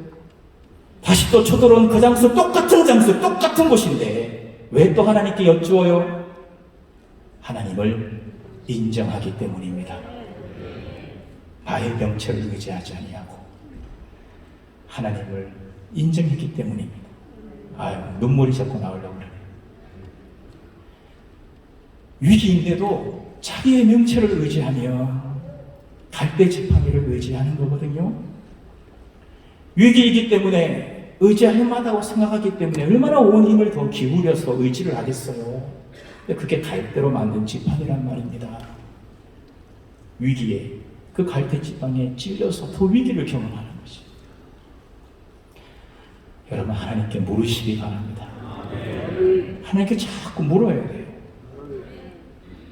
다시 또 쳐들어온 그 장소, 똑같은 장소, 똑같은 곳인데 왜 또 하나님께 여쭈어요? 하나님을 인정하기 때문입니다. 나의 명체를 의지하지 아니하고 하나님을 인정했기 때문입니다. 아유, 눈물이 자꾸 나오려고 그러네. 위기인데도 자기의 명체를 의지하며 갈대 지팡이를 의지하는 거거든요. 위기이기 때문에 의지할 만하다고 생각하기 때문에 얼마나 온 힘을 더 기울여서 의지를 하겠어요. 근데 그게 갈대로 만든 지팡이란 말입니다. 위기에 그 갈대 지팡이에 찔려서 더 위기를 경험하는 것이. 여러분, 하나님께 물으시기 바랍니다. 하나님께 자꾸 물어야 돼요.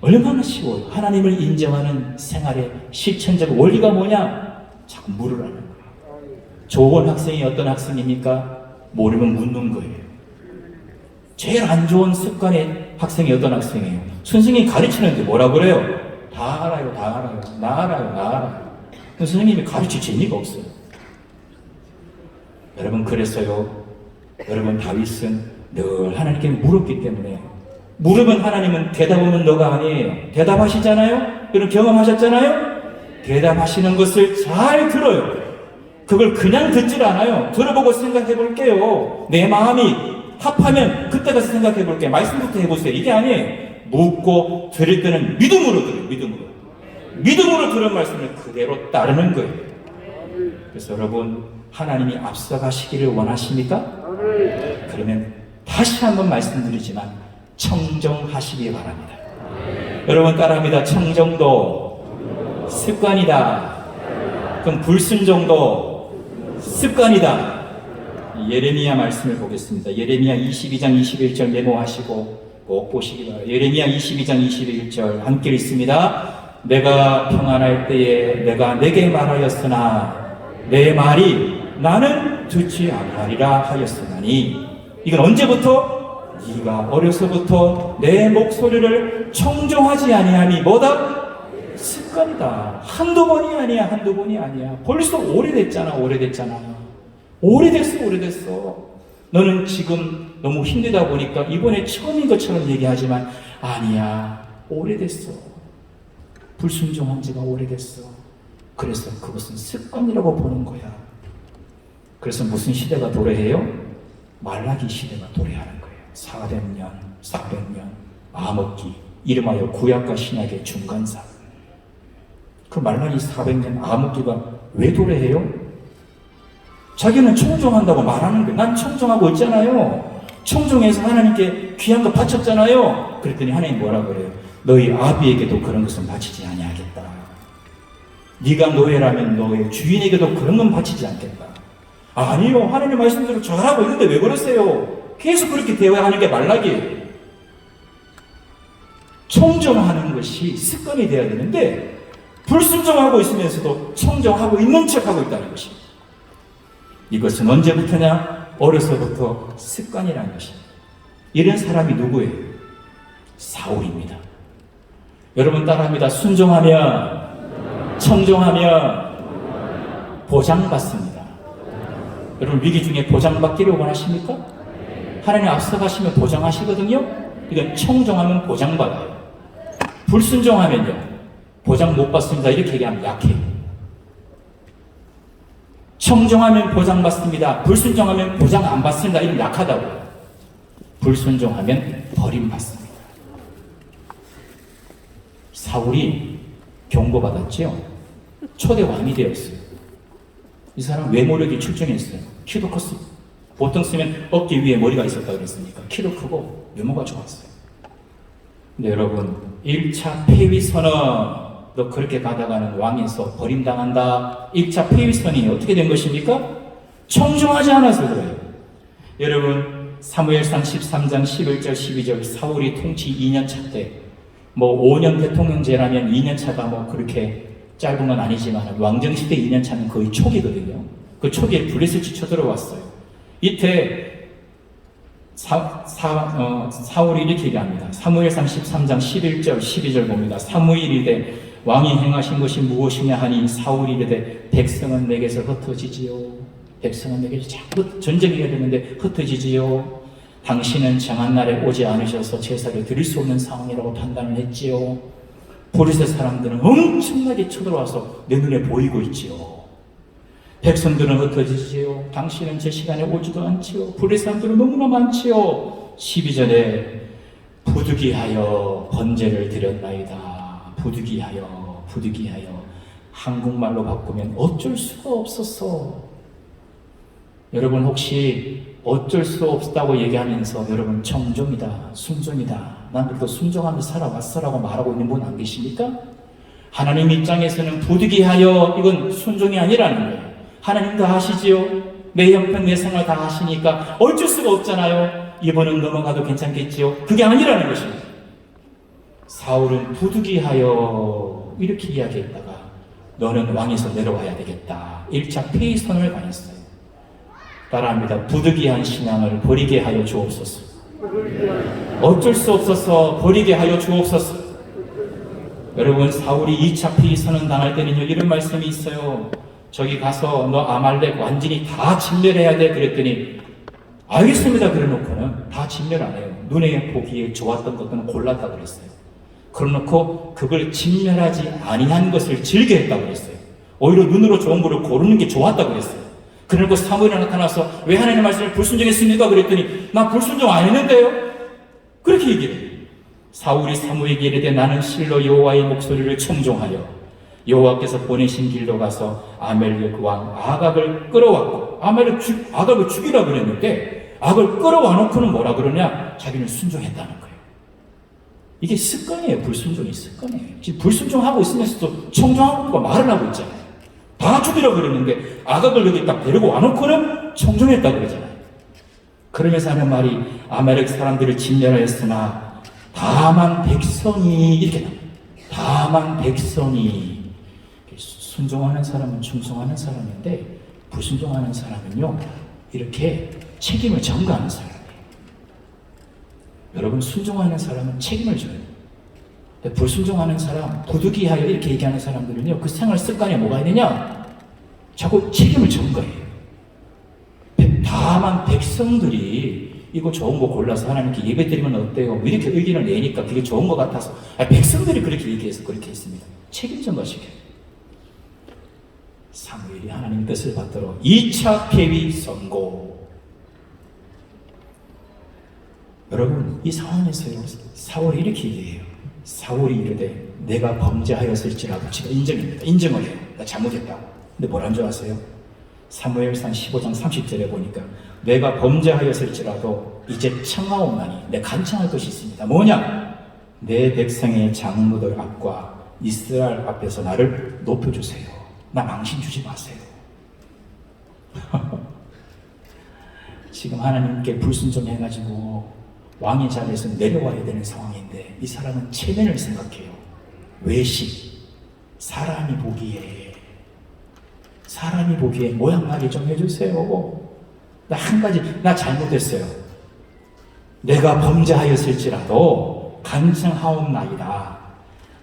얼마나 쉬워요. 하나님을 인정하는 생활의 실천적 원리가 뭐냐? 자꾸 물으라는 거예요. 좋은 학생이 어떤 학생입니까? 모르면 묻는 거예요. 제일 안 좋은 습관의 학생이 어떤 학생이에요? 선생님이 가르치는데 뭐라 그래요? 다 알아요, 다 알아요, 나 알아요, 나 알아요. 선생님이 가르칠 재미가 없어요. 여러분, 그래서요, 여러분, 다윗은 늘 하나님께 물었기 때문에, 물으면 하나님은 대답하면 너가 아니에요. 대답하시잖아요? 여러분 경험하셨잖아요? 대답하시는 것을 잘 들어요. 그걸 그냥 듣질 않아요. 들어보고 생각해 볼게요. 내 마음이 합하면 그때 가서 생각해 볼게요. 말씀부터 해보세요. 이게 아니에요. 묻고 들을 때는 믿음으로 들어요. 믿음으로 들은 말씀을 그대로 따르는 거예요. 그래서 여러분, 하나님이 앞서가시기를 원하십니까? 그러면 다시 한번 말씀드리지만 청정하시기 바랍니다. 여러분 따라합니다. 청정도 습관이다. 그럼 불순종도 습관이다. 예레미야 말씀을 보겠습니다. 예레미야 22장 21절 메모하시고 꼭 보시기 바랍니다. 예레미야 22장 21절 함께 읽습니다. 내가 평안할 때에 내가 내게 말하였으나 내 말이 나는 듣지 아니하리라 하였으나니. 이건 언제부터? 네가 어려서부터 내 목소리를 청정하지 아니함이 뭐다? 습관이다. 한두 번이 아니야. 벌써 오래됐잖아. 오래됐어. 너는 지금 너무 힘들다 보니까 이번에 처음인 것처럼 얘기하지만 아니야. 오래됐어. 불순종한 지가 오래됐어. 그래서 그것은 습관이라고 보는 거야. 그래서 무슨 시대가 도래해요? 말라기 시대가 도래하는 거예요. 400년 암흑기, 이름하여 구약과 신약의 중간사. 그 말라기 400년 암흑기가 왜 도래해요? 자기는 청정한다고 말하는 거예요. 난 청정하고 있잖아요. 청정해서 하나님께 귀한 거 바쳤잖아요. 그랬더니 하나님 뭐라 그래요? 너희 아비에게도 그런 것은 바치지 아니하겠다. 네가 노예라면 너의 주인에게도 그런 건 바치지 않겠다. 아니요, 하나님 말씀대로 잘하고 있는데 왜 그러세요? 계속 그렇게 대화하는 게 말라기예요. 청정하는 것이 습관이 되어야 되는데 불순종하고 있으면서도 청정하고 있는 척하고 있다는 것입니다. 이것은 언제부터냐? 어려서부터 습관이라는 것입니다. 이런 사람이 누구예요? 사울입니다. 여러분 따라합니다. 순종하면, 청정하면 보장받습니다. 여러분 위기 중에 보장받기를 원하십니까? 하나님 앞서가시면 보장하시거든요. 이건 청정하면 보장받아요. 불순종하면요, 보장 못 받습니다. 이렇게 얘기하면 약해요. 청정하면 보장받습니다. 불순종하면 보장 안 받습니다. 이건 약하다고요. 불순종하면 버림받습니다. 사울이 경고받았죠. 초대 왕이 되었어요. 이 사람 외모력이 출중했어요. 키도 컸어요. 보통 쓰면 어깨 위에 머리가 있었다 그랬으니까 키도 크고 외모가 좋았어요. 근데 여러분 1차 폐위 선언도 그렇게 가다가는 왕에서 버림당한다. 1차 폐위 선언이 어떻게 된 것입니까? 청정하지 않아서 그래요. 여러분 사무엘상 13장 11절 12절 사울이 통치 2년차 때 뭐 5년 대통령제라면 2년차가 뭐 그렇게 짧은 건 아니지만 왕정시대 2년차는 거의 초기거든요. 그 초기에 블레셋이 쳐들어왔어요. 이때 사울이 이렇게 얘기합니다. 사무엘상 13장 11절 12절 봅니다. 사무엘이 이르되 왕이 행하신 것이 무엇이냐 하니 사울이 이르되 백성은 내게서 흩어지지요. 백성은 내게서 자꾸 전쟁해야 되는데 흩어지지요. 당신은 정한 날에 오지 않으셔서 제사를 드릴 수 없는 상황이라고 판단을 했지요. 보리새 사람들은 엄청나게 쳐들어와서 내 눈에 보이고 있지요. 백성들은 흩어지지요. 당신은 제 시간에 오지도 않지요. 불의 사람들은 너무나 많지요. 12절에 부득이하여 번제를 드렸나이다. 부득이하여. 한국말로 바꾸면 어쩔 수가 없었어. 여러분 혹시 어쩔 수 없다고 얘기하면서 여러분 청정이다, 순종이다, 난 그래도 순종하면서 살아왔어라고 말하고 있는 분 안 계십니까? 하나님 입장에서는 부득이하여 이건 순종이 아니라는 거예요. 하나님 다 하시지요. 내 형편 내 생활 다 하시니까 어쩔 수가 없잖아요. 이번은 넘어가도 괜찮겠지요. 그게 아니라는 것입니다. 사울은 부득이하여 이렇게 이야기했다가 너는 왕에서 내려와야 되겠다. 1차 폐위선을 가했어요. 따라합니다. 부득이한 신앙을 버리게 하여 주옵소서. 어쩔 수 없어서 버리게 하여 주옵소서. 여러분 사울이 2차 폐위선언 당할 때는요 이런 말씀이 있어요. 저기 가서 너 아말렉 완전히 다 진멸해야 돼 그랬더니 알겠습니다 그래놓고는 다 진멸 안 해요. 눈에 보기에 좋았던 것들은 골랐다 그랬어요. 그래놓고 그걸 진멸하지 아니한 것을 즐겨했다 그랬어요. 오히려 눈으로 좋은 거를 고르는 게 좋았다 그랬어요. 그래놓고 사무엘이 나타나서 왜 하나님의 말씀을 불순종했습니까 그랬더니 나 불순종 안 했는데요. 그렇게 얘기를 해요. 사울이 사무엘에게 이르되 나는 실로 여호와의 목소리를 청종하여 여호와께서 보내신 길로 가서 아말렉 왕 아각을 끌어왔고 아각을 죽이라 그랬는데 악을 끌어와 놓고는 뭐라 그러냐? 자기는 순종했다는 거예요. 이게 습관이에요. 불순종이 습관이에요. 지금 불순종하고 있으면서도 청종하고 말을 하고 있잖아요. 다 죽이라 그랬는데 아각을 여기 딱 데리고 와 놓고는 청종했다 그러잖아요. 그러면서 하는 말이 아말렉 사람들을 진멸하였으나 다만 백성이 이렇게 나옵니다. 다만 백성이 순종하는 사람은 충성하는 사람인데 불순종하는 사람은요 이렇게 책임을 전가하는 사람이에요. 여러분 순종하는 사람은 책임을 져요. 근데 불순종하는 사람, 부득이하여 이렇게 얘기하는 사람들은요 그 생활 습관에 뭐가 있느냐? 자꾸 책임을 전 거예요. 다만 백성들이 이거 좋은 거 골라서 하나님께 예배 드리면 어때요? 이렇게 의견을 내니까 그게 좋은 것 같아서 백성들이 그렇게 얘기해서 그렇게 했습니다. 책임 전가시켜요. 사무엘이 하나님 뜻을 받들어 2차 폐위 선고. 여러분 이 상황에서요 사울이 이렇게 얘기해요. 사울이 이르되 내가 범죄하였을지라도 제가 인정을 해요. 나 잘못했다고. 근데 뭐라는 줄 아세요? 사무엘상 15장 30절에 보니까 내가 범죄하였을지라도 이제 청하옵나니 내 간청할 것이 있습니다. 뭐냐? 내 백성의 장로들 앞과 이스라엘 앞에서 나를 높여주세요. 나 망신 주지 마세요. 지금 하나님께 불순종해가지고 왕의 자리에서 내려와야 되는 상황인데 이 사람은 체면을 생각해요. 외식, 사람이 보기에 모양하게 좀 해주세요. 나 한 가지, 나 잘못했어요. 내가 범죄하였을지라도 간청하옵나이다.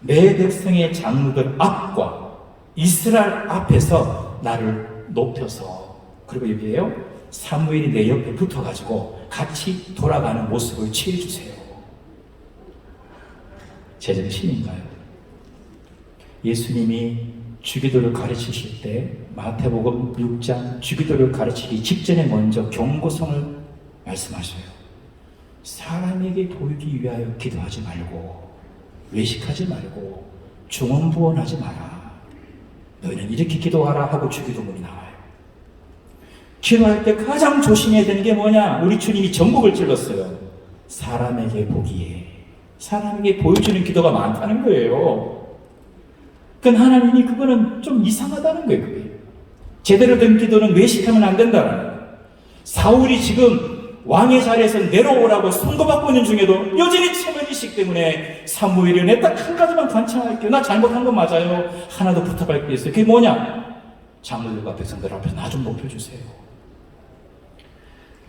내 백성의 장로들 앞과 이스라엘 앞에서 나를 높여서, 그리고 여기에요 사무엘이 내 옆에 붙어가지고 같이 돌아가는 모습을 취해주세요. 제정신인가요? 예수님이 주기도를 가르치실 때 마태복음 6장 주기도를 가르치기 직전에 먼저 경고성을 말씀하셔요. 사람에게 보이기 위하여 기도하지 말고 외식하지 말고 중언부언하지 마라. 너희는 이렇게 기도하라 하고 주기도문이 나와요. 기도할 때 가장 조심해야 되는 게 뭐냐? 우리 주님이 전곡을 찔렀어요. 사람에게 보기에, 사람에게 보여주는 기도가 많다는 거예요. 그러니까 하나님이 그거는 좀 이상하다는 거예요. 그게. 제대로 된 기도는 외식하면 안 된다는 거예요. 사울이 지금 왕의 자리에서 내려오라고 선고받고 있는 중에도 여전히 체면이식 때문에 사무엘이 내 딱 한 가지만 간청할게요. 나 잘못한 건 맞아요. 하나 더 부탁할 게 있어요. 그게 뭐냐? 장로들과 백성들 앞에 나 좀 높여주세요.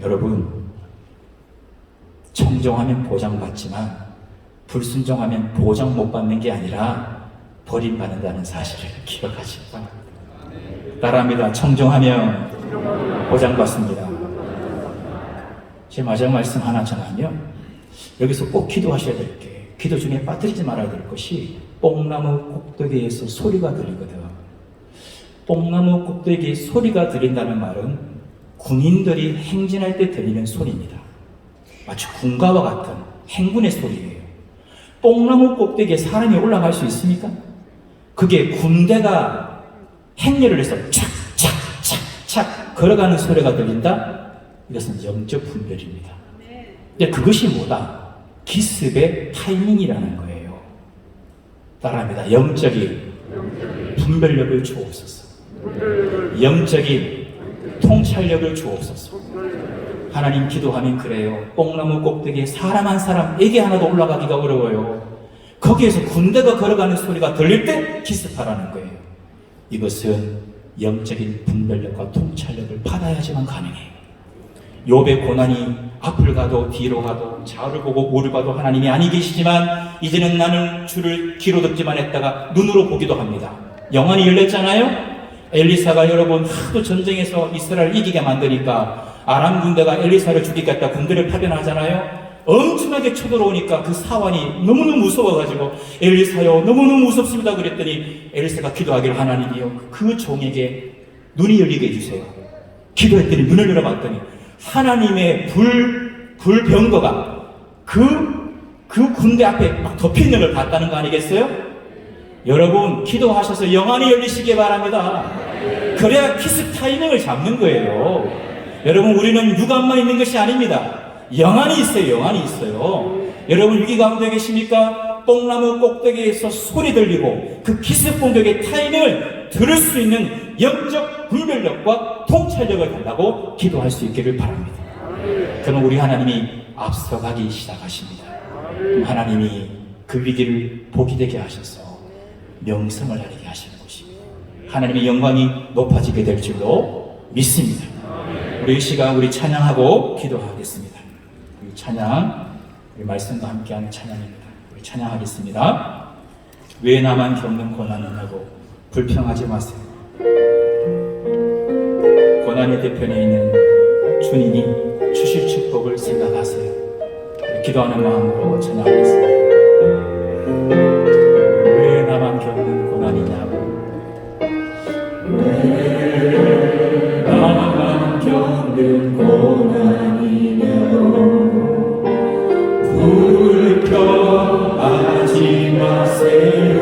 여러분, 청정하면 보장받지만 불순종하면 보장 못 받는 게 아니라 버림받는다는 사실을 기억하시기 바랍니다. 따라합니다. 청정하면 보장받습니다. 제 마지막 말씀 하나 전하면 여기서 꼭 기도하셔야 될 게, 기도 중에 빠뜨리지 말아야 될 것이 뽕나무 꼭대기에서 소리가 들리거든. 뽕나무 꼭대기에 소리가 들린다는 말은 군인들이 행진할 때 들리는 소리입니다. 마치 군가와 같은 행군의 소리예요. 뽕나무 꼭대기에 사람이 올라갈 수 있습니까? 그게 군대가 행렬을 해서 착착착착 걸어가는 소리가 들린다? 이것은 영적 분별입니다. 근데 그것이 뭐다? 기습의 타이밍이라는 거예요. 따라합니다. 영적인 분별력을 주옵소서. 영적인 통찰력을 주옵소서. 하나님, 기도하면 그래요. 뽕나무 꼭대기에 사람 한 사람, 애기 하나도 올라가기가 어려워요. 거기에서 군대가 걸어가는 소리가 들릴 때 기습하라는 거예요. 이것은 영적인 분별력과 통찰력을 받아야지만 가능해요. 욥의 고난이 앞을 가도 뒤로 가도 좌우를 보고 우를 봐도 하나님이 아니 계시지만 이제는 나는 주를 귀로 듣기만 했다가 눈으로 보기도 합니다. 영안이 열렸잖아요. 엘리사가 여러분 하도 전쟁에서 이스라엘을 이기게 만드니까 아람 군대가 엘리사를 죽이겠다 군대를 파견하잖아요. 엄청나게 쳐들어오니까 그 사환이 너무너무 무서워가지고 엘리사요 너무너무 무섭습니다 그랬더니 엘리사가 기도하기를 하나님이요 그 종에게 눈이 열리게 해주세요. 기도했더니 눈을 열어봤더니 하나님의 불병거가 그 군대 앞에 막 덮여있는 걸 봤다는 거 아니겠어요? 여러분 기도하셔서 영안이 열리시기 바랍니다. 그래야 키스 타이밍을 잡는 거예요. 여러분 우리는 육안만 있는 것이 아닙니다. 영안이 있어요. 영안이 있어요. 여러분 위기 가운데 계십니까? 뽕나무 꼭대기에서 소리 들리고 그 기습 공격의 타이밍을 들을 수 있는 영적 분별력과 통찰력을 달라고 기도할 수 있기를 바랍니다. 그럼 우리 하나님이 앞서가기 시작하십니다. 그럼 하나님이 그 위기를 복이 되게 하셔서 명성을 나리게 하시는 것입니다. 하나님의 영광이 높아지게 될 줄로 믿습니다. 우리 이 시간 우리 찬양하고 기도하겠습니다. 우리 찬양, 우리 말씀과 함께하는 찬양입니다. 우리 찬양하겠습니다. 왜 나만 겪는 고난이냐고 불평하지 마세요. 고난의 대편에 있는 주님이 주실 축복을 생각하세요. 기도하는 마음으로 찬양하겠습니다. 왜 나만 겪는 고난이냐고 왜 나만 겪는 고난이냐고 불평하지 마세요.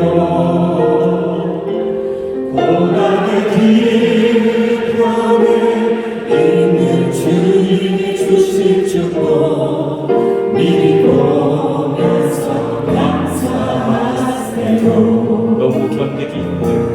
고난의 뒤편에 있는 주님이 주실 축복 미리 보면서 감사하세요. 너무 견디기 힘들고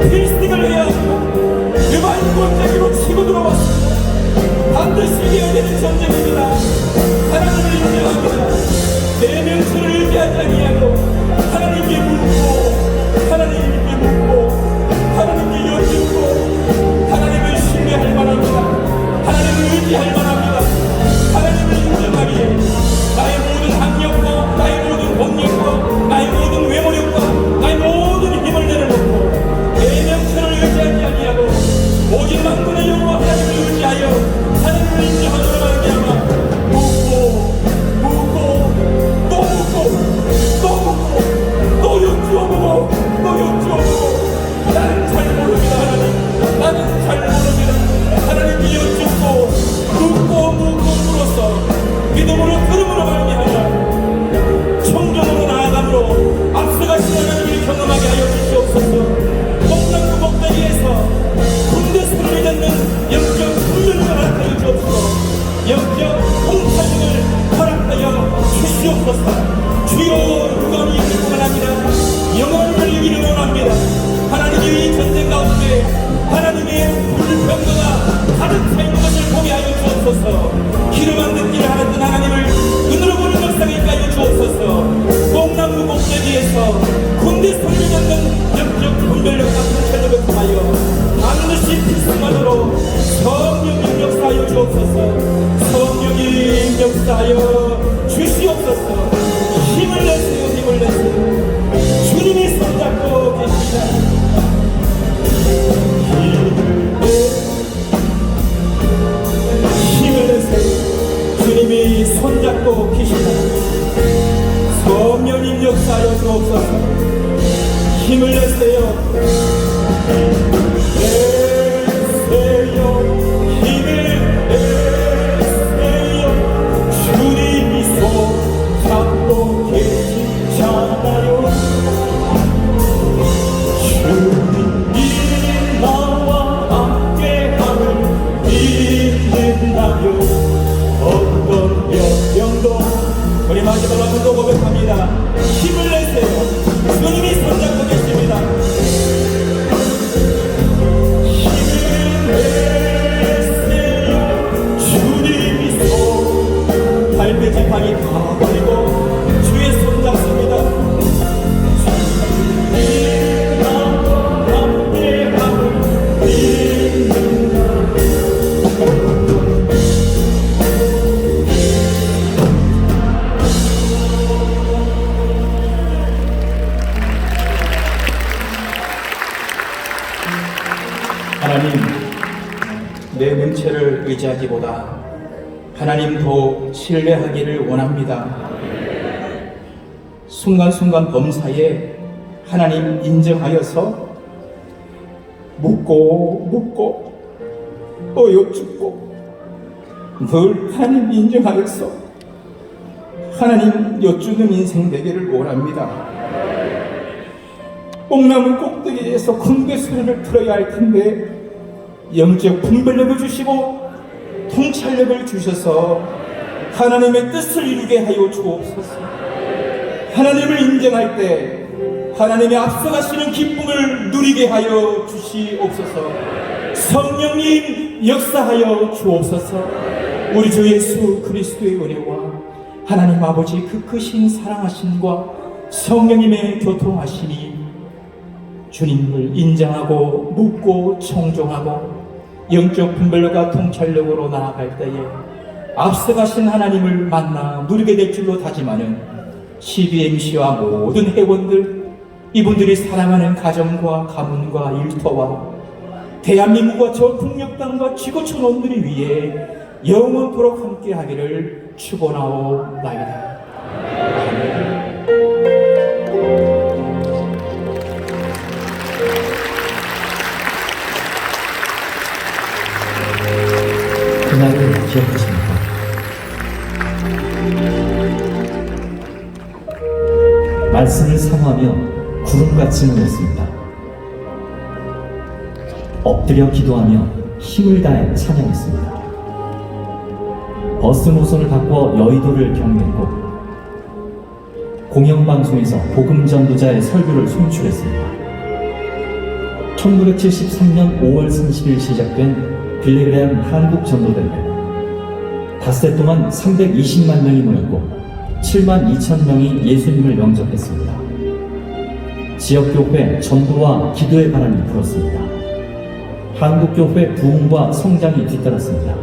필승을 해야 합니다. 유발 골짜기로 치고 들어왔습니다. 반드시 이겨야 되는 전쟁입니다. 하나님을 인정합니다. 내 명철을 의지하지 아니하고 하나님께 묻고 하나님께 묻고 하나님께 여쭙고 하나님을 신뢰할 만합니다. 하나님을 의지할 만합니다. 하나님을 인정하기에 나의 모든 학력과 나의 모든 법력과 나의 모든 외모력과 나의 모든 힘을 내려놓고 내 명철을 의지하지 아니하고 오직 만군의 여호와 하나님을 의지하여 하나님을 인정하는 말미암아 묻고 또 여쭈어보고 나는 잘 모릅니다. 하나님, 나는 잘 모릅니다. 하나님께 여쭙고 물어서 믿음으로 들음으로 말미암아 청정으로 나아감으로 앞서가신 하나님을 경험하게 하여 주시옵소서. 목장구 목다리에서 군대 소리를 듣는 영적 훈련을 허락하여 주옵소서. 영적 통찰력을 허락하여 주시옵소서. 주여 육안이 이길 뿐만 아니라 영혼을 이기를 원합니다. 하나님의 이 전쟁 가운데 하나님의 불평가가 가득 차 있는 것을 보게 하여 주옵소서. 기름한 듣기를 하는 하나님을 눈으로 보는 역사가 있게 하여 주옵소서. 뽕나무 꼭대기에서 군대 소리를 듣는 영적 분별력과 통찰력을 통하여 반드시 필승만으로 성령님 역사하여 주옵소서. 성령님 역사하여 주시옵소서. 힘을 내세요. 힘을 내세요. 주님이 손잡고 계시다. 힘을 내세요. 주님이 손잡고 계시다. 성령님 역사하여 주옵소서. 힘을 내세요. 힘을 내세요. 주님이 손잡고 계시잖아요. 주님이 나와 함께함을 믿는다면 어떤 역경도 우리 마지막으로 한번더 고백합니다. 힘을 내세요. 주님이 손잡고 계십니다. 힘을 내세요. 주님이 손 발매지팡이 다 버리고 주의 손 잡습니다. 하나님, 내 명체를 의지하기보다 하나님 더 신뢰하기를 원합니다. 순간순간 범사에 하나님 인정하여서 묻고 또 여쭙고 늘 하나님 인정하여서 하나님 여쭈는 인생 되기를 원합니다. 뽕나무 꼭대기에서 군대 소리를 들어야 할 텐데 영적 분별력을 주시고 통찰력을 주셔서 하나님의 뜻을 이루게 하여 주옵소서. 하나님을 인정할 때 하나님의 앞서가시는 기쁨을 누리게 하여 주시옵소서. 성령님 역사하여 주옵소서. 우리 주 예수 그리스도의 은혜와 하나님 아버지 그 크신 사랑하심과 성령님의 교통하심이 주님을 인정하고 묻고 청종하고 영적 분별력과 통찰력으로 나아갈 때에 앞서가신 하나님을 만나 누리게 될 줄로 다짐하는 CBMC와 모든 회원들, 이분들이 사랑하는 가정과 가문과 일터와 대한민국과 저 북녘 땅과 지구촌 온들이 위해 영원토록 함께하기를 축원하옵나이다. 아멘. 그날을 기억하십니까? 말씀을 사모하며 구름같이 놀랐습니다. 엎드려 기도하며 힘을 다해 찬양했습니다. 버스 노선을 바꿔 여의도를 경유했고 공영방송에서 복음전도자의 설교를 송출했습니다. 1973년 5월 30일 시작된 빌리그레암 한국전도대회. 닷새 동안 320만 명이 모였고 7만 2천 명이 예수님을 영접했습니다. 지역교회 전도와 기도의 바람이 불었습니다. 한국교회 부흥과 성장이 뒤따랐습니다.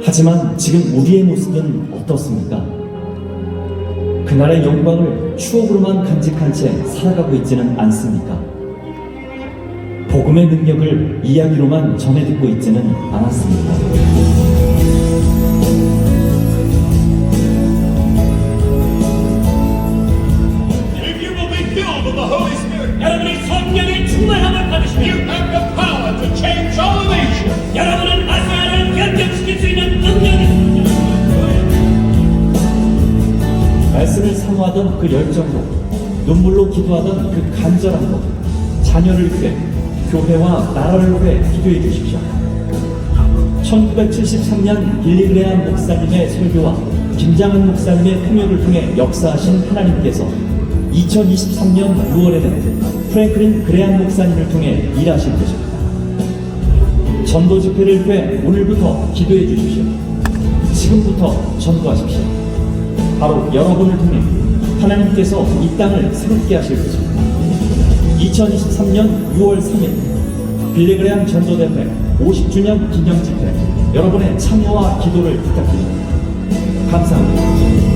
하지만 지금 우리의 모습은 어떻습니까? 그날의 영광을 추억으로만 간직한 채 살아가고 있지는 않습니까? 복음의 능력을 이야기로만 전해 듣고 있지는 않았습니까? If you will be filled with the Holy Spirit, 여러분이 성령의 충만함을 받으시면 you have the power to change all nations. 여러분은 아시아를 변경시킬 수 있는 능력이 있습니다. 말씀을 사모하던 그 열정으로, 눈물로 기도하던 그 간절함으로 자녀를 위해, 교회와 나라를 위해 기도해 주십시오. 1973년 빌리그레암 목사님의 설교와 김장한 목사님의 통역을 통해 역사하신 하나님께서 2023년 6월에는 프랭클린 그레암 목사님을 통해 일하실 것입니다. 전도 집회를 위해 오늘부터 기도해 주십시오. 지금부터 전도하십시오. 바로 여러분을 통해 하나님께서 이 땅을 새롭게 하실 것입니다. 2023년 6월 3일 빌리그레암 전도대회 50주년 기념집회, 여러분의 참여와 기도를 부탁드립니다. 감사합니다.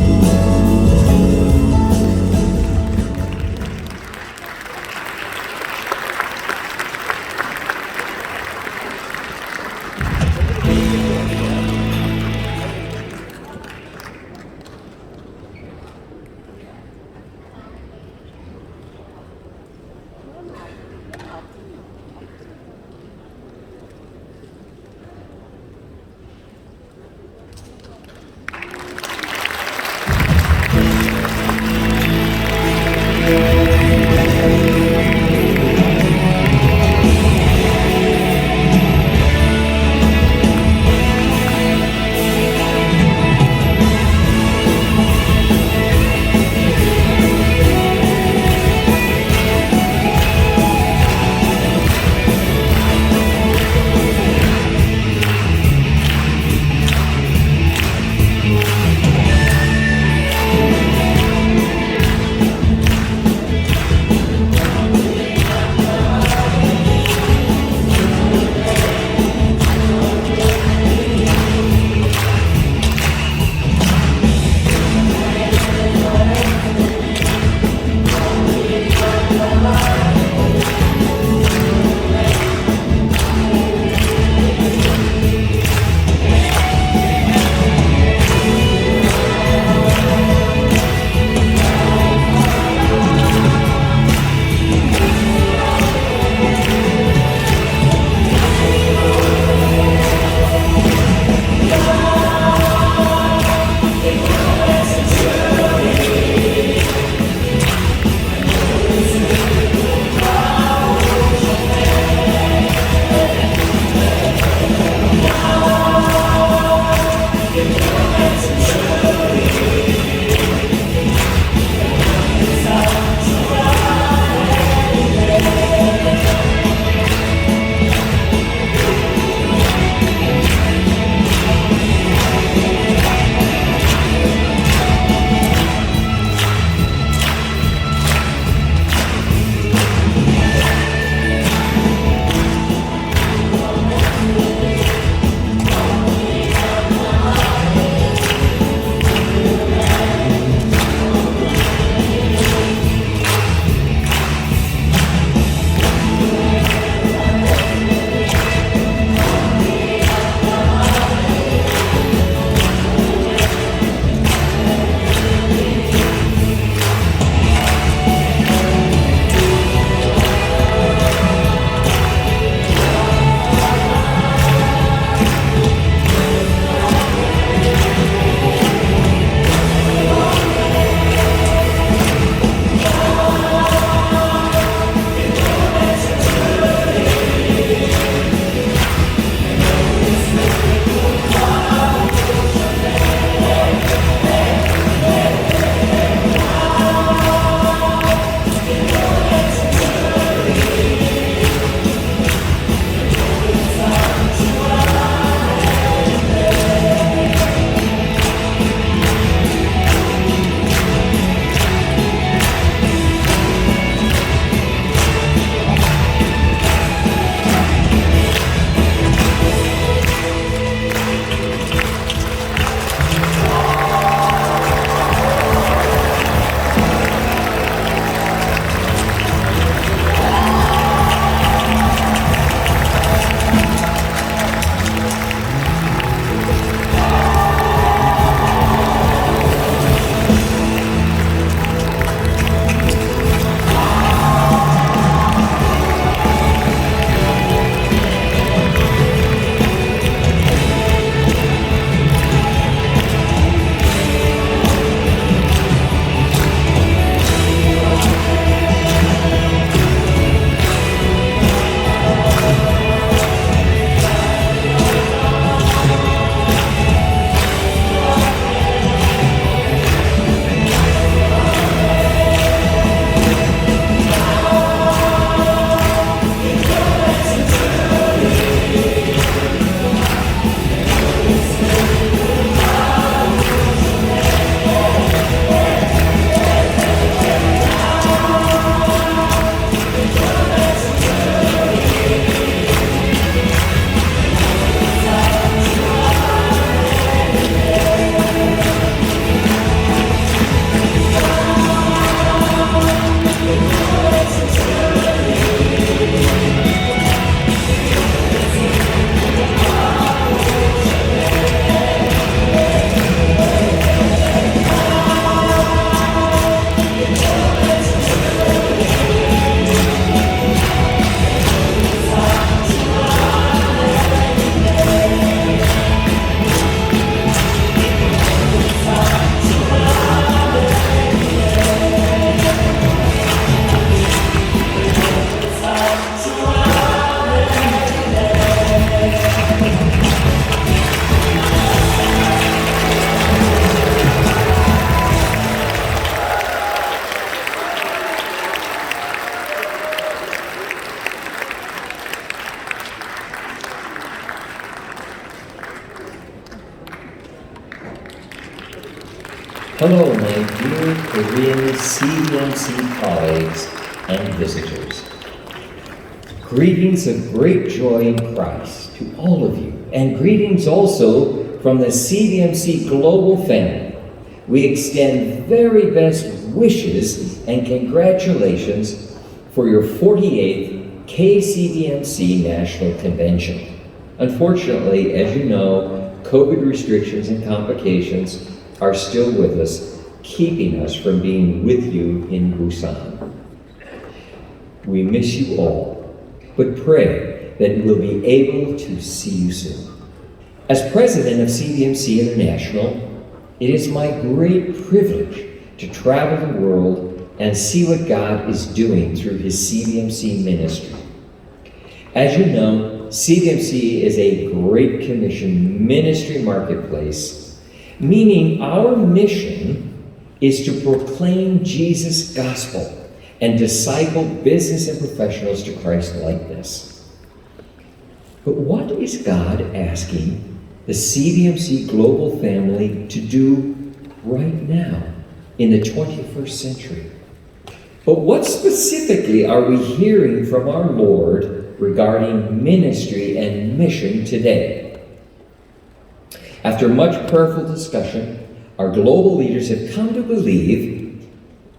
Hello, my dear Korean CBMC colleagues and visitors. Greetings of great joy in Christ to all of you, and greetings also from the CBMC Global family. We extend very best wishes and congratulations for your 48th KCBMC National Convention. Unfortunately, as you know, COVID restrictions and complications are still with us, keeping us from being with you in Busan. We miss you all, but pray that we'll be able to see you soon. As president of CBMC International, it is my great privilege to travel the world and see what God is doing through His CBMC ministry. As you know, CBMC is a Great Commission ministry marketplace, meaning our mission is to proclaim Jesus' gospel and disciple business and professionals to Christ likeness. But what is God asking the CBMC Global family to do right now in the 21st century? But what specifically are we hearing from our Lord regarding ministry and mission today? After much prayerful discussion, our global leaders have come to believe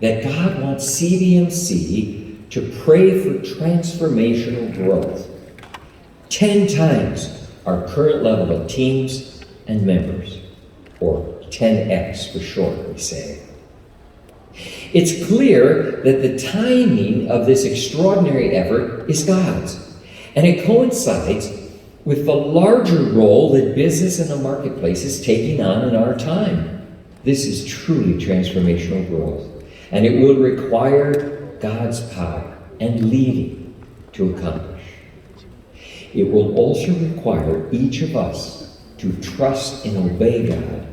that God wants CBMC to pray for transformational growth. 10 times our current level of teams and members, or 10x for short, we say. It's clear that the timing of this extraordinary effort is God's, and it coincides with the larger role that business in the marketplace is taking on in our time. This is truly transformational growth, and it will require God's power and leading to accomplish. It will also require each of us to trust and obey God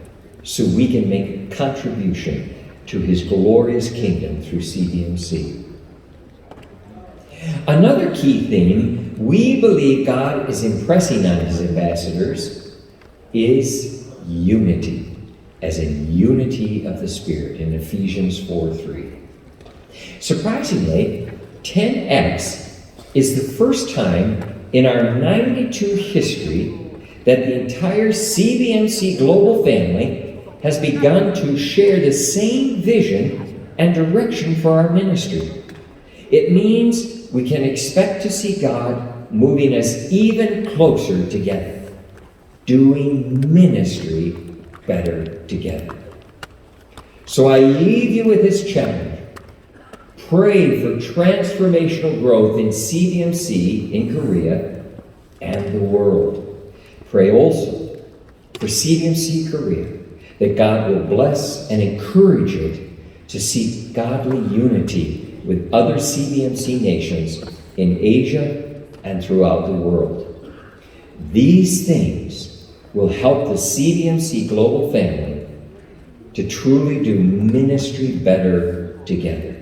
so we can make a contribution to His glorious kingdom through CBMC. Another key theme we believe God is impressing on His ambassadors is unity, as in unity of the Spirit in Ephesians 4:3. Surprisingly, 10x is the first time in our 92 history that the entire CBMC Global family has begun to share the same vision and direction for our ministry. It means we can expect to see God moving us even closer together, doing ministry better together. So I leave you with this challenge. Pray for transformational growth in CBMC in Korea and the world. Pray also for CBMC Korea, that God will bless and encourage it to seek godly unity with other CBMC nations in Asia and throughout the world. These things will help the CBMC Global family to truly do ministry better together.